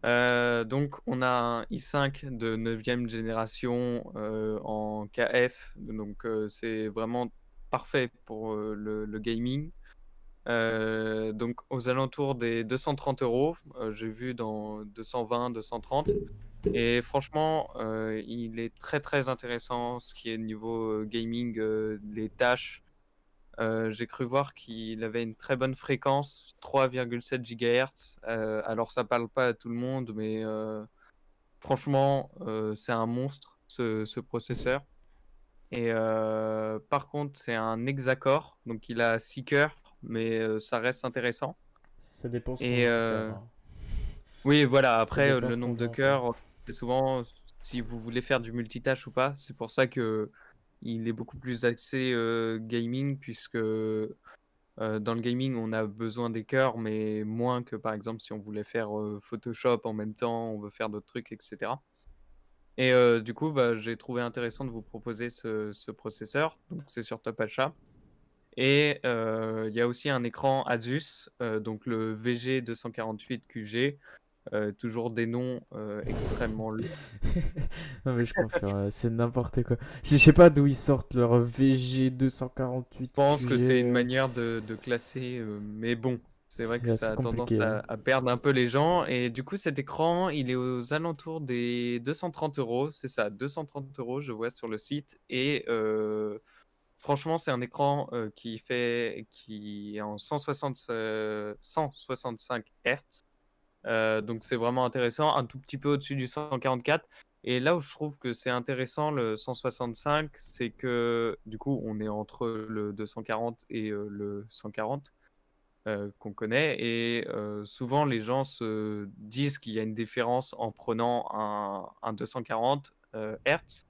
Donc on a un i5 de 9e génération, en KF, donc c'est vraiment parfait pour, le gaming. Donc aux alentours des 230 €, j'ai vu dans 220-230 et franchement, il est très, très intéressant ce qui est niveau, gaming, les tâches. J'ai cru voir qu'il avait une très bonne fréquence, 3,7 GHz. Alors ça parle pas à tout le monde, mais franchement, c'est un monstre ce processeur et par contre, c'est un hexa-core, donc il a 6 cœurs, mais ça reste intéressant Ça dépend ce qu'on et veut en faire, hein. oui, voilà, Ça après, dépend le ce qu'on nombre veut de en faire. cœurs, c'est souvent si vous voulez faire du multitâche ou pas. C'est pour ça que il est beaucoup plus axé, gaming puisque, dans le gaming, on a besoin des cœurs, mais moins que, par exemple, si on voulait faire, Photoshop en même temps, on veut faire d'autres trucs et cetera et du coup, bah, j'ai trouvé intéressant de vous proposer ce processeur, donc c'est sur Top-Achat et il y a aussi un écran Asus, donc le VG248QG. Toujours des noms, extrêmement longs. Non mais je confirme, c'est n'importe quoi. Je sais pas d'où ils sortent leur VG Je 248 pense que QG. c'est une manière de classer, mais bon, c'est vrai que C'est ça assez a tendance compliqué, hein. à perdre un peu les gens et du coup, cet écran, il est aux alentours des 230 €. C'est ça, 230 €, je vois sur le site et franchement, c'est un écran, qui est en 165 Hz. Donc c'est vraiment intéressant, un tout petit peu au-dessus du 144 et là où je trouve que c'est intéressant le 165, c'est que du coup, on est entre le 240 et le 140, qu'on connaît et souvent les gens se disent qu'il y a une différence en prenant un 240, hertz,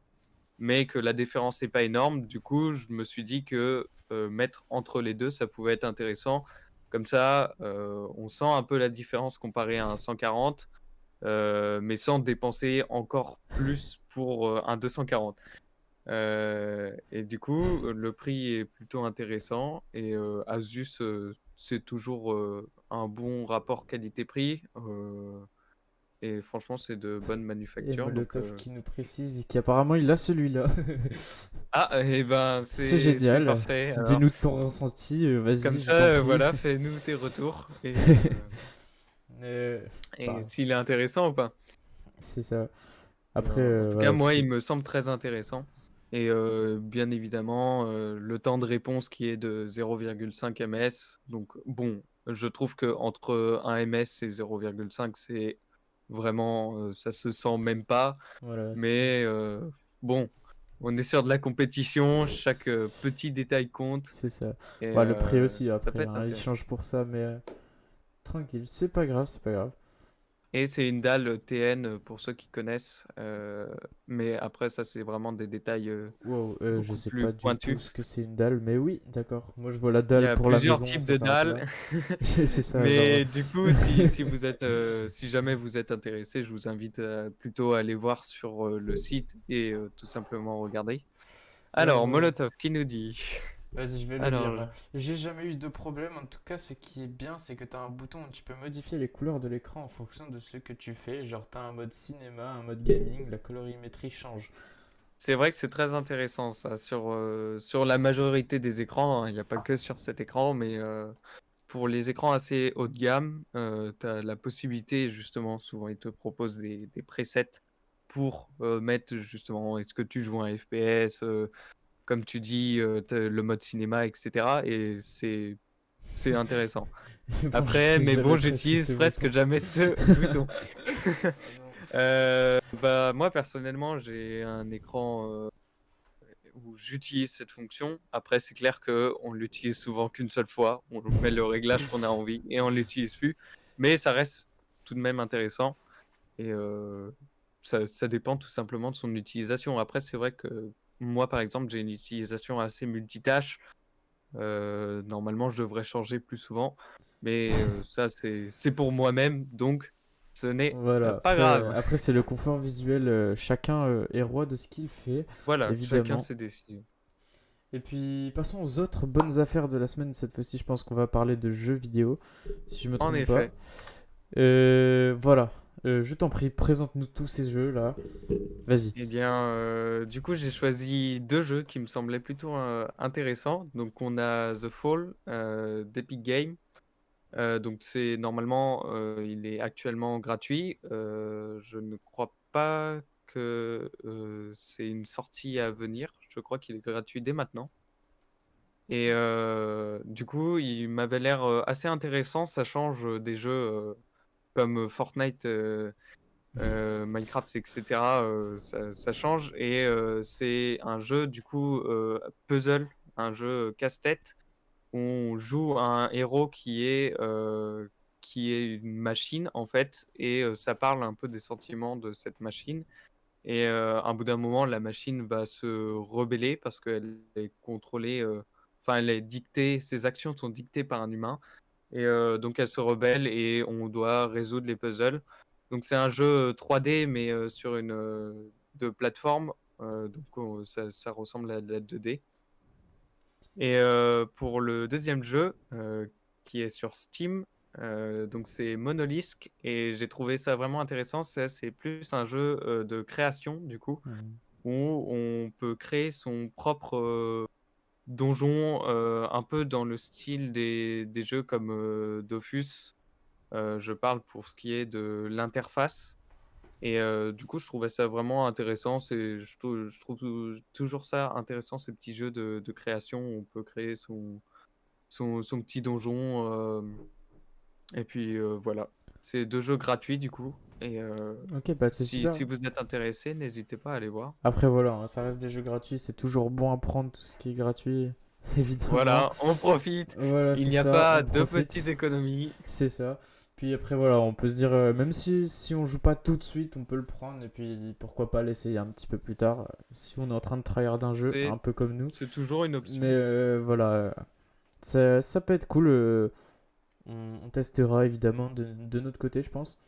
mais que la différence n'est pas énorme. Du coup, je me suis dit que, mettre entre les 2 ça pouvait être intéressant. Comme ça, on sent un peu la différence comparé à un 140, mais sans dépenser encore plus pour, un 240. Et du coup, le prix est plutôt intéressant et Asus, c'est toujours, un bon rapport qualité-prix, et franchement, c'est de bonne Et manufacture. Donc, Molotov qui nous précise qu'apparemment il a celui-là. ah, et ben, C'est c'est génial. parfait. Alors, Dis-nous de ton ressenti, comme vas-y, je ça, t'en prie. voilà, fais-nous tes retours Euh, et bah, s'il est intéressant ou pas. c'est ça. Et, Après, en tout cas, voilà, moi, il si. me semble très intéressant. Et bien évidemment, le temps de réponse qui est de 0,5 ms. Donc, bon, je trouve que entre 1 ms et 0,5, c'est vraiment, ça se sent même pas. Voilà, c'est ça. Mais bon, on est sur de la compétition, chaque petit détail compte. C'est ça. Et Bah, le prix aussi, ça peut après, être hein, il intéressant. change pour ça, mais tranquille, c'est pas grave, c'est pas grave. Et c'est une dalle TN pour ceux qui connaissent. Mais après, ça, c'est vraiment des détails Wow, je beaucoup sais plus pas du tout pointus. ce que c'est une dalle, mais oui, d'accord. Moi, je vois la Il y dalle a pour la plusieurs maison, types ça de s'arrête dalles. là. C'est ça, genre. Mais du coup, si vous êtes, si jamais vous êtes intéressé, je vous invite plutôt à aller voir sur le site et tout simplement regarder. Alors, Voilà. Molotov, qui nous dit? Vas-y, je vais le Alors, lire. J'ai jamais eu de problème. En tout cas, ce qui est bien, c'est que tu as un bouton où tu peux modifier les couleurs de l'écran en fonction de ce que tu fais. Genre, tu as un mode cinéma, un mode gaming, la colorimétrie change. c'est vrai que c'est très intéressant ça sur la majorité des écrans, hein. Il n'y a pas que sur cet écran, mais pour les écrans assez haut de gamme, tu as la possibilité justement, souvent ils te proposent des presets pour mettre justement, est-ce que tu joues un FPS, comme tu dis, le mode cinéma, etc. Et c'est intéressant. Et bon, Après, j'utilise mais jamais bon, presque j'utilise ces boutons. presque jamais ce bouton. Ah non. Bah, moi, personnellement, j'ai un écran où j'utilise cette fonction. Après, c'est clair qu'on l'utilise souvent qu'une seule fois. On met le réglage qu'on a envie et on l'utilise plus. Mais ça reste tout de même intéressant. Et ça dépend tout simplement de son utilisation. Après, c'est vrai que moi, par exemple, j'ai une utilisation assez multitâche. Normalement, je devrais changer plus souvent. Mais ça, c'est pour moi-même. Donc, ce n'est Voilà, pas grave. après c'est le confort visuel, chacun est roi de ce qu'il fait, Voilà, chacun évidemment. ses décisions. Et puis passons aux autres bonnes affaires de la semaine. Cette fois-ci, je pense qu'on va parler de jeux vidéo, si je me En trompe pas. effet. Voilà. Je t'en prie, présente-nous tous ces jeux-là. Vas-y. Eh bien, du coup, j'ai choisi deux jeux qui me semblaient plutôt intéressants. Donc, on a The Fall d'Epic Games. Donc, c'est normalement, il est actuellement gratuit. Je ne crois pas que c'est une sortie à venir. Je crois qu'il est gratuit dès maintenant. Et du coup, il m'avait l'air assez intéressant. Ça change des jeux comme Fortnite. Minecraft, etc. Ça change et c'est un jeu du coup puzzle, un jeu casse-tête où on joue un héros qui est une machine en fait et ça parle un peu des sentiments de cette machine et à un bout d'un moment la machine va se rebeller parce qu'elle est contrôlée, enfin elle est dictée, ses actions sont dictées par un humain et donc elle se rebelle et on doit résoudre les puzzles. Donc c'est un jeu 3D mais sur une de plateforme. Donc ça ressemble à de la 2D. Et pour le deuxième jeu qui est sur Steam, donc c'est Monolith et j'ai trouvé ça vraiment intéressant. C'est plus un jeu de création du coup Mhm. où on peut créer son propre donjon un peu dans le style des jeux comme Dofus. Je parle pour ce qui est de l'interface. Et du coup, je trouvais ça vraiment intéressant. Je trouve toujours ça intéressant, ces petits jeux de création où on peut créer son petit donjon. Et puis voilà. C'est deux jeux gratuits du coup. Et Ok, bah c'est super. si vous êtes intéressé, n'hésitez pas à aller voir. Après, voilà, hein, ça reste des jeux gratuits. C'est toujours bon à prendre tout ce qui est gratuit, évidemment. Voilà, on profite. Voilà, Il c'est n'y a ça, pas on de petites profite. économies. C'est ça. Puis après, voilà, on peut se dire, même si on joue pas tout de suite, on peut le prendre. Et puis pourquoi pas l'essayer un petit peu plus tard, si on est en train de tryhard d'un jeu, un C'est peu comme nous. c'est toujours une Mais option. voilà, ça peut être cool. On testera évidemment de notre côté, je pense.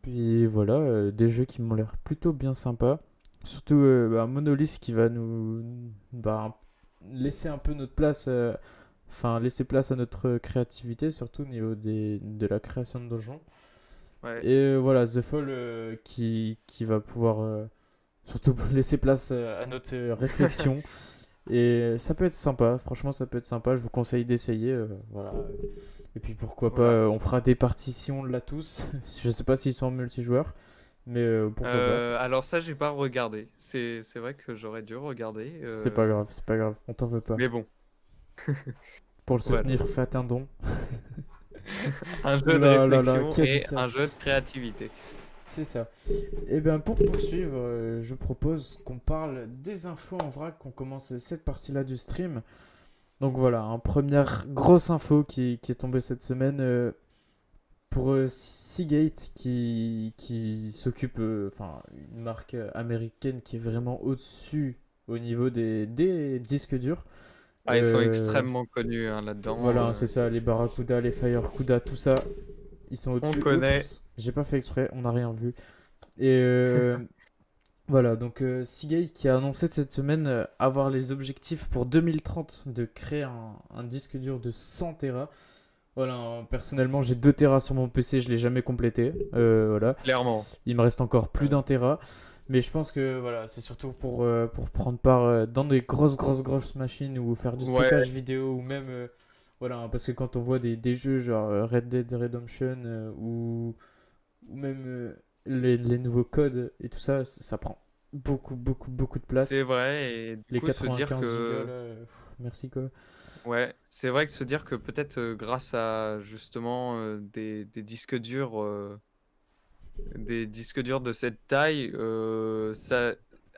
Puis voilà, des jeux qui m'ont l'air plutôt bien sympas. Surtout Monolith qui va nous bah, laisser un peu notre place, enfin laisser place à notre créativité, surtout au niveau de la création de donjons. Ouais. Et voilà, The Fall qui va pouvoir surtout laisser place à notre réflexion. Et ça peut être sympa, franchement, ça peut être sympa. Je vous conseille d'essayer. Voilà. Et puis pourquoi pas, Voilà. on fera des partitions là tous. Je sais pas s'ils sont en multijoueur, mais pourquoi pas. Alors ça, j'ai pas regardé. C'est vrai que j'aurais dû regarder. C'est pas grave, c'est pas grave, on t'en veut pas. Mais bon, Pour le voilà. soutenir, faites un don. Un jeu de Oula là là, réflexion qui a dit et ça? un jeu de créativité. C'est ça. Et bien pour poursuivre, je propose qu'on parle des infos en vrac, qu'on commence cette partie-là du stream. Donc voilà, une première grosse info qui est tombée cette semaine pour Seagate qui s'occupe, enfin une marque américaine qui est vraiment au-dessus au niveau des disques durs. Ah, ils sont Euh, extrêmement connus hein, là-dedans. voilà, c'est ça, les Barracuda, les Firecuda, tout ça, ils sont On au-dessus. connaît. Oups, j'ai pas fait exprès, on n'a rien vu. Et voilà, donc Seagate qui a annoncé cette semaine avoir les objectifs pour 2030 de créer un disque dur de 100 Tera. Voilà, personnellement j'ai 2 Tera sur mon PC, je l'ai jamais complété. Voilà, Clairement. il me reste encore plus Ouais. d'un Tera. Mais je pense que voilà, c'est surtout pour prendre part dans des grosses machines ou faire du Ouais, stockage vidéo ou même. Voilà, hein, parce que quand on voit des jeux genre Red Dead Redemption ou même les nouveaux codes et tout ça, ça prend beaucoup de c'est place. vrai. Et du Les coup, se dire 95 gigas que... là, merci quoi. Ouais, c'est vrai que se dire que peut-être grâce à justement des disques durs de cette taille,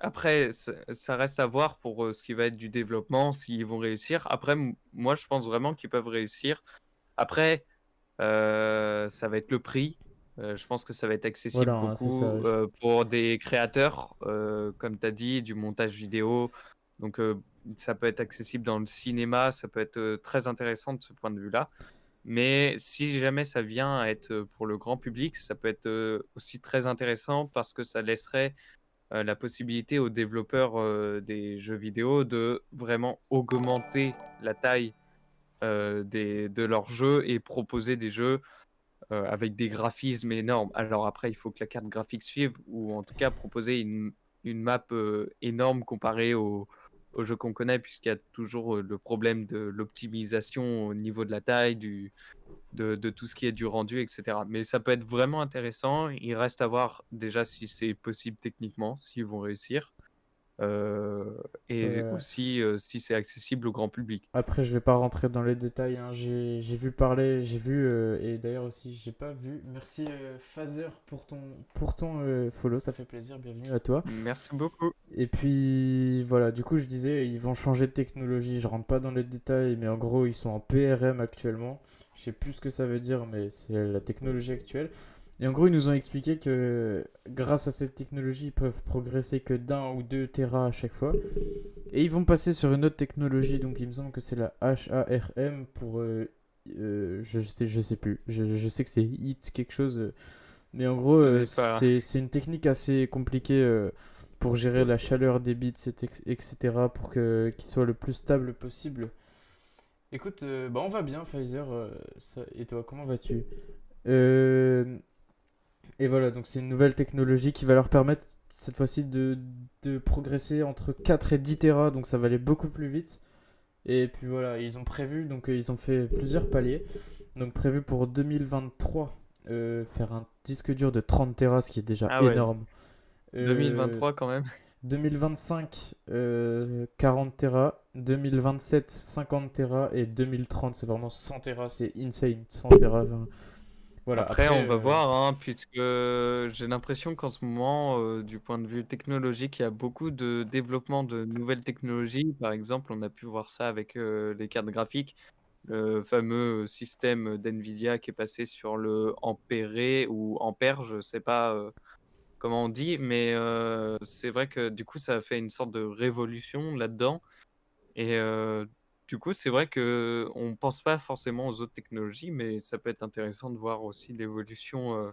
après, ça reste à voir pour ce qui va être du développement, s'ils vont réussir. Après, moi, je pense vraiment qu'ils peuvent réussir. Après, ça va être le prix. Je pense que ça va être accessible Voilà, hein, c'est ça. beaucoup pour des créateurs, comme tu as dit, du montage vidéo. Donc, ça peut être accessible dans le cinéma, ça peut être très intéressant de ce point de vue-là. Mais si jamais ça vient à être pour le grand public, ça peut être aussi très intéressant parce que ça laisserait la possibilité aux développeurs des jeux vidéo de vraiment augmenter la taille de leurs jeux et proposer des jeux avec des graphismes énormes. Alors après, il faut que la carte graphique suive ou en tout cas proposer une map énorme comparée aux jeux qu'on connaît puisqu'il y a toujours le problème de l'optimisation au niveau de la taille, de tout ce qui est du rendu, etc. Mais ça peut être vraiment intéressant. Il reste à voir déjà si c'est possible techniquement, s'ils vont réussir, et Ouais. aussi si c'est accessible au grand public. Après, je vais pas rentrer dans les détails, hein. J'ai vu parler, j'ai vu, et d'ailleurs aussi, j'ai pas vu. Merci Phaser pour ton follow, ça fait plaisir, bienvenue à toi. Merci beaucoup. Et puis voilà, du coup, je disais, ils vont changer de technologie. Je rentre pas dans les détails, mais en gros, ils sont en PRM actuellement. Je sais plus ce que ça veut dire, mais c'est la technologie actuelle. Et en gros, ils nous ont expliqué que grâce à cette technologie, ils peuvent progresser que d'un ou deux Tera à chaque fois. Et ils vont passer sur une autre technologie, donc il me semble que c'est la HARM pour. Je sais plus. Je sais que c'est HIT quelque chose. Mais en gros, Je connais pas. c'est une technique assez compliquée pour gérer la chaleur des bits, etc. Pour qu'il soit le plus stable possible. Écoute, bah on va bien, Pfizer. Et toi, comment vas-tu? Euh, et voilà, donc c'est une nouvelle technologie qui va leur permettre cette fois-ci de progresser entre 4 et 10 Tera, donc ça va aller beaucoup plus vite. Et puis voilà, ils ont prévu, donc ils ont fait plusieurs paliers. Donc prévu pour 2023, faire un disque dur de 30 Tera, ce qui est déjà Ah ouais, énorme. Euh, 2023 quand même. 2025, 40 Tera. 2027, 50 Tera. Et 2030, c'est vraiment 100 Tera, c'est insane. 100 Tera. Voilà, Après, après, on va voir, hein, puisque j'ai l'impression qu'en ce moment, du point de vue technologique, il y a beaucoup de développement de nouvelles technologies. Par exemple, on a pu voir ça avec les cartes graphiques, le fameux système d'NVIDIA qui est passé sur le Ampéré ou Ampère, je ne sais pas comment on dit, mais c'est vrai que du coup, ça a fait une sorte de révolution là-dedans. Et du coup, c'est vrai que on pense pas forcément aux autres technologies, mais ça peut être intéressant de voir aussi l'évolution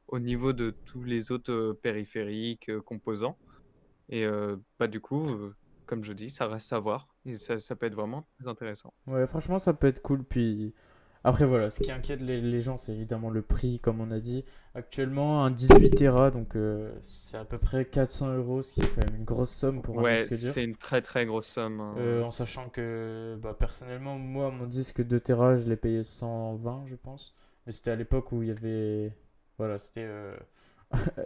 au niveau de tous les autres périphériques, composants. Et bah, du coup, comme je dis, ça reste à voir. Et ça peut être vraiment très intéressant. ouais, franchement, ça peut être cool. Puis Après, voilà, ce qui inquiète les gens, c'est évidemment le prix, comme on a dit. Actuellement, un 18 Tera, donc c'est à peu près 400 euros, ce qui est quand même une grosse somme pour un Ouais, disque dur. c'est une très très grosse somme, hein. En sachant que, bah, personnellement, moi, mon disque 2 Tera, je l'ai payé 120, je pense. Mais c'était à l'époque où il y avait. Voilà, c'était.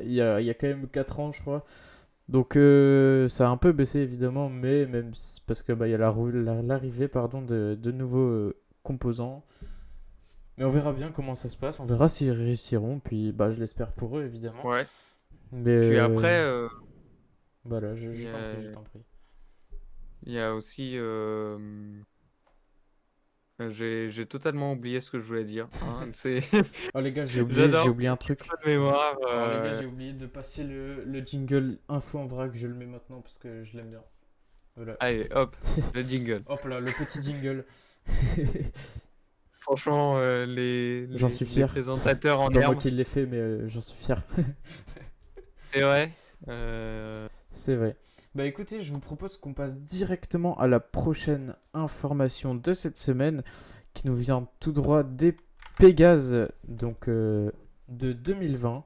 Il y a quand même 4 ans, je crois. Donc ça a un peu baissé évidemment, mais parce que bah, il y a l'arrivée pardon, de nouveaux composants. Mais on verra bien comment ça se passe, on verra s'ils réussiront, puis bah, je l'espère pour eux évidemment. Ouais. Mais Puis après, voilà, je, il y je t'en prie, je a, t'en prie. il y a aussi. J'ai totalement oublié ce que je voulais dire, hein. Oh les gars, j'ai oublié, j'ai J'adore oublié un les petits truc. trous de mémoire. Alors les gars, j'ai oublié de passer le jingle info en vrac, je le mets maintenant parce que je l'aime bien. Voilà. Allez, hop, le jingle. Hop là, le petit jingle. Franchement, J'en suis les fier. présentateurs C'est en pas moi herbe, qui l'ai fait, mais j'en suis fier. c'est vrai. Euh, C'est vrai. Bah écoutez, je vous propose qu'on passe directement à la prochaine information de cette semaine qui nous vient tout droit des Pégases donc de 2020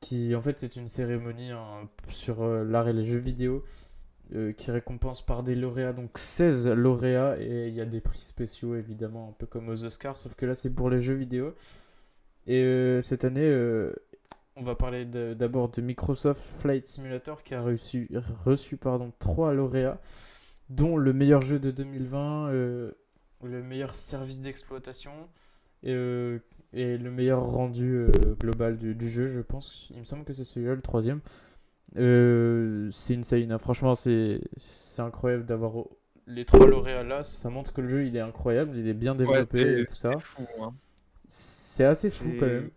qui en fait c'est une cérémonie hein, sur l'art et les jeux vidéo qui récompense par des lauréats, donc 16 lauréats et il y a des prix spéciaux évidemment un peu comme aux Oscars sauf que là c'est pour les jeux vidéo et cette année on va parler d'abord de Microsoft Flight Simulator qui a reçu pardon, 3 lauréats, dont le meilleur jeu de 2020, le meilleur service d'exploitation et, et le meilleur rendu global du jeu, je pense. Il me semble que c'est celui-là, le troisième. C'est insane, hein. Franchement, c'est incroyable d'avoir les 3 lauréats là. Ça montre que le jeu il est incroyable, il est bien ouais, développé et tout c'est ça. fou, hein. C'est assez fou quand même. J'ai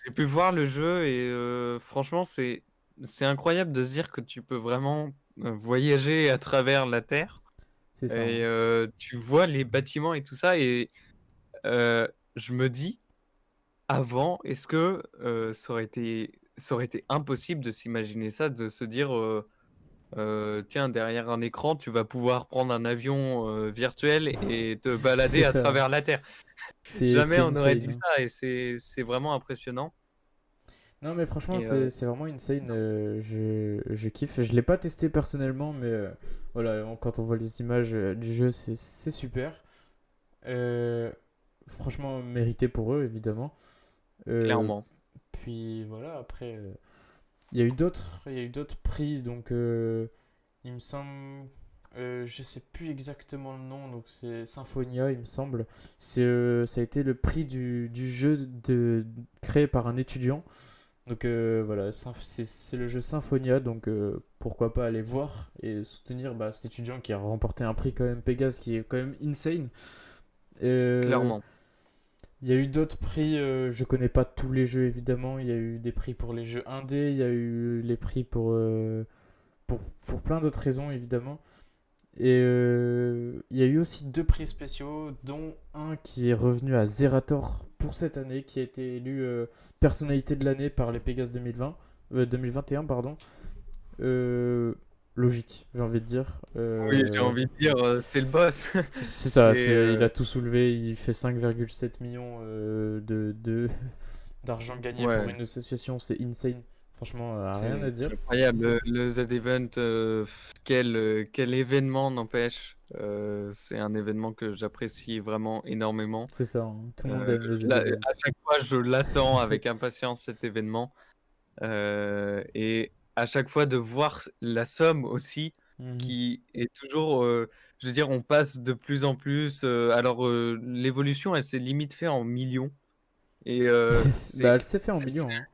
j'ai pu voir le jeu et franchement, c'est incroyable de se dire que tu peux vraiment voyager à travers la Terre C'est ça, et hein. tu vois les bâtiments et tout ça et je me dis, avant, est-ce que ça aurait été impossible de s'imaginer ça, de se dire, tiens, derrière un écran, tu vas pouvoir prendre un avion virtuel et te C'est balader à ça. travers la Terre. C'est Jamais c'est on aurait insane, dit hein. ça et c'est vraiment impressionnant. Non, mais franchement, Et c'est vraiment insane. Je kiffe. Je l'ai pas testé personnellement, mais voilà, quand on voit les images du jeu, c'est super. Euh, Franchement, mérité pour eux, évidemment. Euh, clairement. Puis voilà, après, il y a eu d'autres prix. Donc, il me semble, je sais plus exactement le nom. Donc, c'est Symphonia, il me semble. Ça a été le prix du jeu créé par un étudiant. Donc voilà, c'est le jeu Symphonia, donc pourquoi pas aller voir et soutenir bah, cet étudiant qui a remporté un prix quand même Pégase qui est quand même insane. Euh, Clairement. Il y a eu d'autres prix, je connais pas tous les jeux évidemment, il y a eu des prix pour les jeux indés, il y a eu les prix pour plein d'autres raisons évidemment. Et il y a eu aussi 2 prix spéciaux, dont un qui est revenu à Zerator pour cette année, qui a été élu personnalité de l'année par les Pégases 2021, pardon. Euh, Logique, j'ai envie de dire. Oui, j'ai envie de dire, c'est le boss. C'est ça, C'est, il a tout soulevé, il fait 5,7 millions d'argent gagné pour ouais, une association, c'est insane. Franchement, rien à c'est dire. incroyable. Le Z-Event, quel événement n'empêche. C'est un événement que j'apprécie vraiment énormément. C'est ça, hein. Tout le monde aime le À Z-Event. chaque fois, je l'attends avec impatience cet événement. Et à chaque fois de voir la somme aussi Mhm. qui est toujours, je veux dire, on passe de plus en plus. Alors, l'évolution, elle s'est limite fait en millions. Et Bah, c'est. elle s'est fait en millions, hein.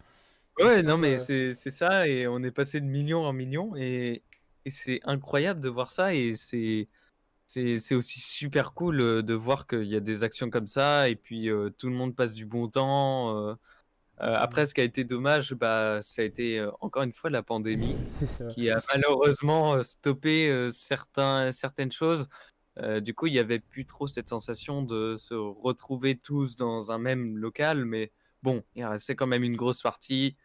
Il me Ouais, non, semble. mais c'est ça. Et on est passé de millions en millions. Et c'est incroyable de voir ça. Et c'est aussi super cool de voir qu'il y a des actions comme ça. Et puis tout le monde passe du bon temps. Après, Mhm. ce qui a été dommage, bah, ça a été encore une fois la pandémie C'est ça. qui a malheureusement stoppé certaines choses. Du coup, il n'y avait plus trop cette sensation de se retrouver tous dans un même local, mais bon, il restait quand même une grosse partie.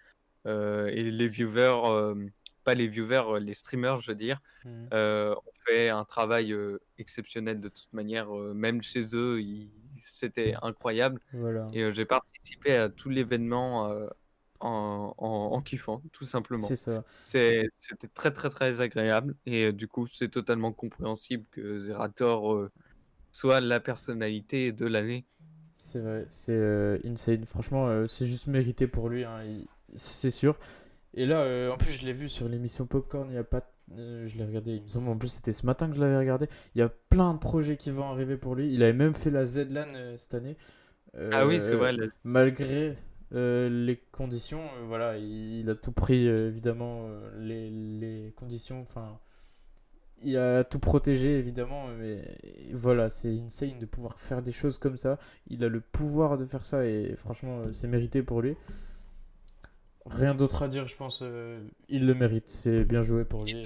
Et les viewers, pas les viewers, les streamers, je veux dire, Mhm. ont fait un travail exceptionnel de toute manière. Même chez eux, c'était incroyable. Voilà. Et j'ai participé à tout l'événement en kiffant, tout simplement. C'est ça. C'était très, très, très agréable et du coup, c'est totalement compréhensible que Zerator soit la personnalité de l'année. C'est vrai. C'est insane. Franchement, c'est juste mérité pour lui, hein, c'est sûr. Et là, en plus, je l'ai vu sur l'émission Popcorn il y a pas. Je l'ai regardé, il me semble. En plus, c'était ce matin que je l'avais regardé. Il y a plein de projets qui vont arriver pour lui. Il avait même fait la Z-Lan cette année. Ah oui, c'est Euh, vrai, Malgré les conditions, voilà, il a tout pris, évidemment, les conditions. Enfin, il a tout protégé, évidemment. Mais voilà, c'est insane de pouvoir faire des choses comme ça. Il a le pouvoir de faire ça et franchement, c'est mérité pour lui. Rien d'autre à dire, je pense. Il le mérite. C'est bien joué pour lui.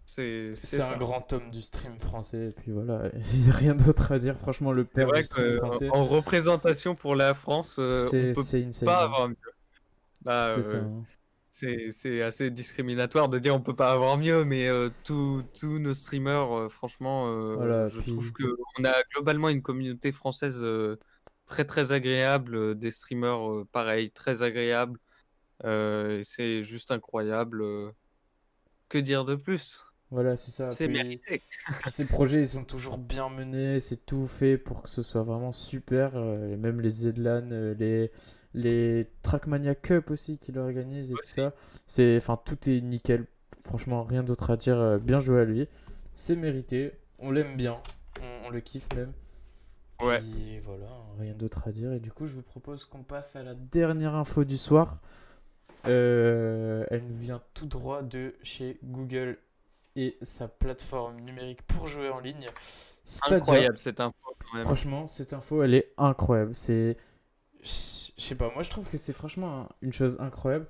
c'est C'est un ça. grand homme du stream français. Et puis voilà, il y a rien d'autre à dire. Franchement, le C'est père du vrai stream qu'en français, en représentation pour la France, on peut c'est insane, pas hein. avoir mieux. Bah, C'est ça, hein. c'est assez discriminatoire de dire on peut pas avoir mieux, mais tous nos streamers, franchement, Voilà, je trouve puis qu'on a globalement une communauté française très très agréable, des streamers pareil, très agréables. Et c'est juste incroyable. Que dire de plus? voilà, c'est ça. C'est mérité. Puis ces projets, ils sont toujours bien menés. C'est tout fait pour que ce soit vraiment super. Et même les Zedlan, les Trackmania Cup aussi qu'il organise et tout Aussi. ça. Enfin, tout est nickel. Franchement, rien d'autre à dire. Bien joué à lui. C'est mérité. On l'aime bien. On le kiffe même. Ouais. Puis voilà, rien d'autre à dire. Et du coup, je vous propose qu'on passe à la dernière info du soir. Elle nous vient tout droit de chez Google et sa plateforme numérique pour jouer en ligne, Stadia. Incroyable cette info quand même. Franchement, cette info, elle est incroyable. Je sais pas, moi je trouve que c'est franchement une chose incroyable.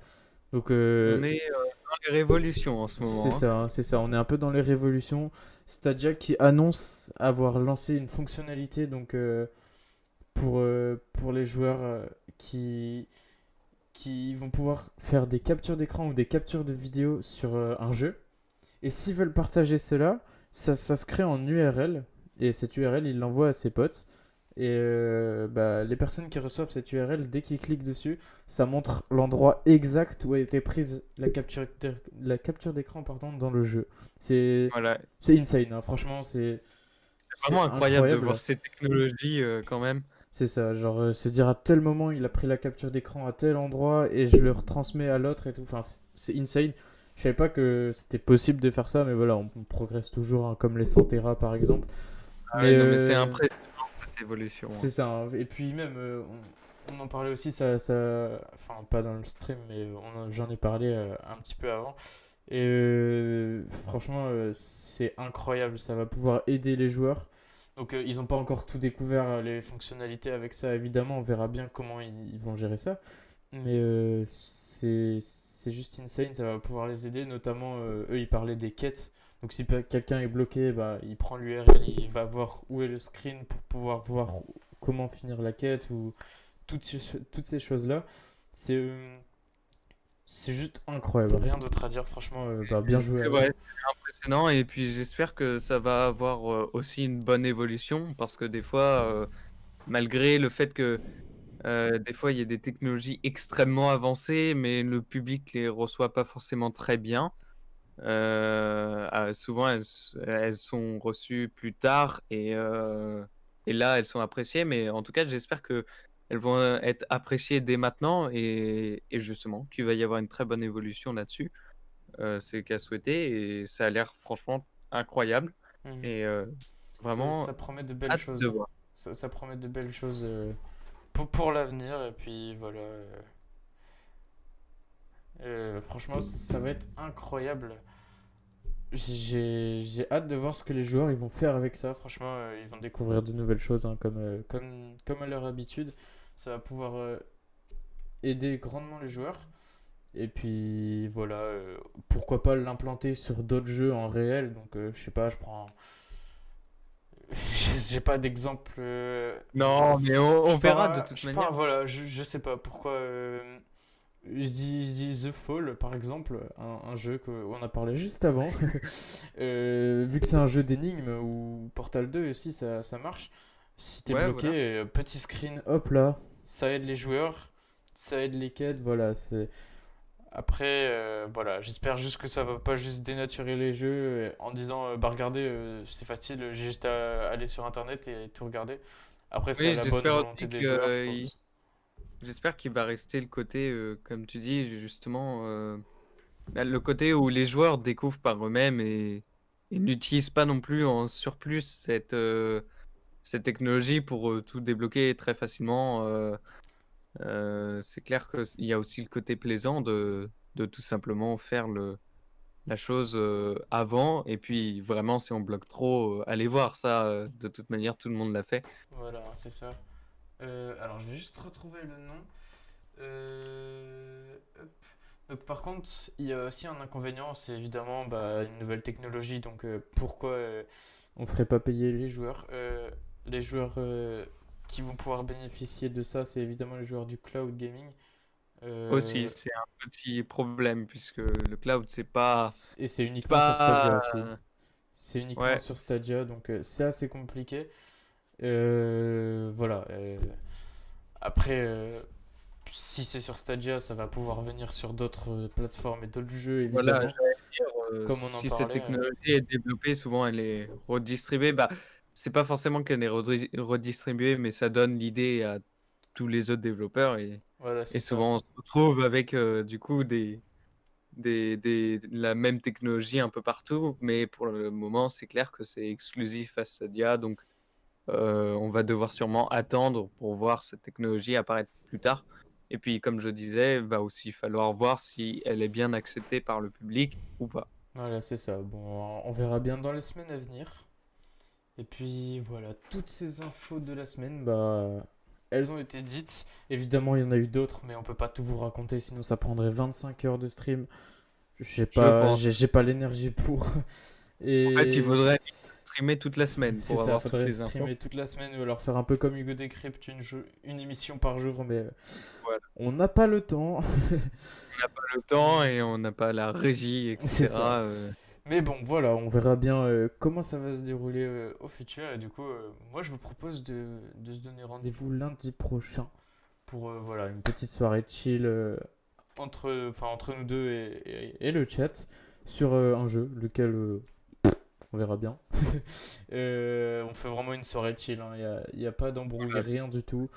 Donc, On est dans les révolutions en ce c'est moment, hein. ça, hein, c'est ça. On est un peu dans les révolutions. Stadia qui annonce avoir lancé une fonctionnalité donc pour les joueurs qui vont pouvoir faire des captures d'écran ou des captures de vidéo sur un jeu. Et s'ils veulent partager cela, ça se crée en URL. Et cette URL, ils l'envoient à ses potes. Et bah, les personnes qui reçoivent cette URL, dès qu'ils cliquent dessus, ça montre l'endroit exact où a été prise la capture d'écran pardon, dans le jeu. C'est Voilà. c'est insane, hein. Franchement, C'est c'est vraiment incroyable de voir incroyable. ces technologies quand même. C'est ça, genre se dire à tel moment il a pris la capture d'écran à tel endroit et je le retransmets à l'autre et tout. Enfin, c'est insane. Je savais pas que c'était possible de faire ça, mais voilà, on progresse toujours, hein, comme les 100 Tera par exemple. Ah Mais ouais, non mais c'est impressionnant cette évolution, c'est hein. ça, hein. Et puis même, on en parlait aussi, enfin pas dans le stream, mais j'en ai parlé un petit peu avant. Et franchement, c'est incroyable, ça va pouvoir aider les joueurs. Donc ils n'ont pas encore tout découvert, les fonctionnalités avec ça, évidemment, on verra bien comment ils vont gérer ça. Mais c'est juste insane, ça va pouvoir les aider, notamment eux ils parlaient des quêtes. Donc si quelqu'un est bloqué, bah, il prend l'URL, il va voir où est le screen pour pouvoir voir comment finir la quête ou toutes ces choses-là. C'est euh, c'est juste incroyable, rien d'autre à dire, franchement, bah, bien joué C'est à eux. vrai, c'est impressionnant et puis j'espère que ça va avoir aussi une bonne évolution parce que des fois, malgré le fait que des fois il y a des technologies extrêmement avancées, mais le public les reçoit pas forcément très bien. Souvent elles sont reçues plus tard et là elles sont appréciées, mais en tout cas j'espère que elles vont être appréciées dès maintenant et justement qu'il va y avoir une très bonne évolution là-dessus. C'est qu'à souhaiter et ça a l'air franchement incroyable Mhm. et Ça vraiment promet de belles hâte de choses. voir. Ça promet de belles choses pour l'avenir. Et puis voilà. Franchement, ça va être incroyable. J'ai hâte de voir ce que les joueurs ils vont faire avec ça. Franchement, ils vont découvrir de nouvelles choses, hein, comme à leur habitude. Ça va pouvoir aider grandement les joueurs. Et puis voilà, pourquoi pas l'implanter sur d'autres jeux en réel. Donc je sais pas, je prends. J'ai pas d'exemple. Non, mais on verra de toute Je pars, manière. voilà, je sais pas pourquoi. Je dis The Fall, par exemple, un jeu qu'on a parlé juste avant. Vu que c'est un jeu d'énigmes, ou Portal 2 aussi, ça marche. Si t'es Ouais, bloqué, voilà. petit screen, hop là, ça aide les joueurs, ça aide les quêtes, voilà. Après, voilà, j'espère juste que ça va pas juste dénaturer les jeux en disant, bah regardez, c'est facile, j'ai juste à aller sur internet et tout regarder. Après, c'est à Oui, la bonne j'espère volonté aussi des que joueurs, je pense. j'espère qu'il va rester le côté, comme tu dis, justement, bah, le côté où les joueurs découvrent par eux-mêmes et n'utilisent pas non plus en surplus cette technologie pour tout débloquer très facilement. C'est clair qu'il y a aussi le côté plaisant de tout simplement faire la chose avant. Et puis vraiment, si on bloque trop, allez voir ça. De toute manière, tout le monde l'a fait. Voilà, c'est ça. Alors, je vais juste retrouver le nom. Hop. Donc, par contre, il y a aussi un inconvénient, c'est évidemment bah, une nouvelle technologie. Donc, pourquoi on ferait pas payer les joueurs qui vont pouvoir bénéficier de ça, c'est évidemment les joueurs du cloud gaming. Aussi, Euh, c'est un petit problème puisque le cloud, et c'est uniquement sur Stadia pas, aussi. C'est uniquement ouais, sur Stadia, donc c'est assez compliqué. Voilà. Après, si c'est sur Stadia, ça va pouvoir venir sur d'autres plateformes et d'autres jeux, voilà, évidemment, j'allais dire, comme on en si cette parlait. technologie est développée, souvent elle est redistribuée. Bah, c'est pas forcément qu'elle est redistribuée, mais ça donne l'idée à tous les autres développeurs Voilà, et c'est ça. souvent on se retrouve avec du coup la même technologie un peu partout, mais pour le moment, c'est clair que c'est exclusif à Stadia, donc on va devoir sûrement attendre pour voir cette technologie apparaître plus tard. Et puis, comme je disais, va aussi falloir voir si elle est bien acceptée par le public ou pas. Voilà, c'est ça. Bon, on verra bien dans les semaines à venir. Et puis voilà, toutes ces infos de la semaine, bah, elles ont été dites. Évidemment, il y en a eu d'autres, mais on peut pas tout vous raconter, sinon ça prendrait 25 heures de stream. Je pense. J'ai pas l'énergie pour. En fait, il Et faudrait streamer toute la semaine c'est pour ça, avoir toutes faudrait les infos. streamer toute la semaine ou alors faire un peu comme Hugo Décrypte, une émission par jour, mais Voilà. on n'a pas le temps. On n'a pas le temps et on n'a pas la régie, C'est ça. etc. Mais bon, voilà, on verra bien comment ça va se dérouler au futur. Et du coup, moi, je vous propose de se donner rendez-vous lundi prochain pour voilà, une petite soirée chill entre nous deux et le chat sur un jeu, lequel on verra bien. On fait vraiment une soirée chill, hein. Y a pas d'embrouille, Voilà, rien du tout.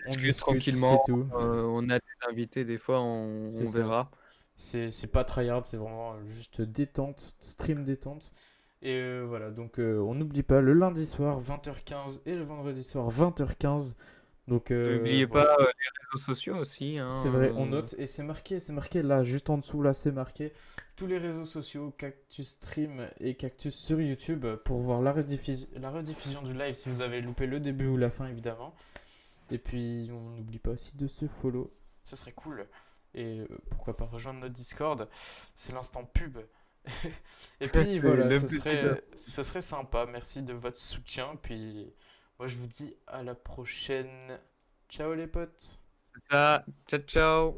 On discute discute, tranquillement. c'est tout. On a des invités, des fois, C'est on ça. verra. C'est pas tryhard, c'est vraiment juste détente, stream détente. Et voilà, donc on n'oublie pas le lundi soir 20h15 et le vendredi soir 20h15. Donc N'oubliez voilà, pas les réseaux sociaux aussi, hein, c'est vrai, on note et c'est marqué là, juste en dessous là, c'est marqué tous les réseaux sociaux, Cactus Stream et Cactus sur YouTube pour voir la rediffusion du live si vous avez loupé le début ou la fin évidemment. Et puis on n'oublie pas aussi de se follow, ce serait cool. Et pourquoi pas rejoindre notre Discord, c'est l'instant pub. Et puis C'est voilà, le petit ce serait sympa. Merci de votre soutien. Puis moi je vous dis à la prochaine. Ciao les potes. ça. Ciao, ciao.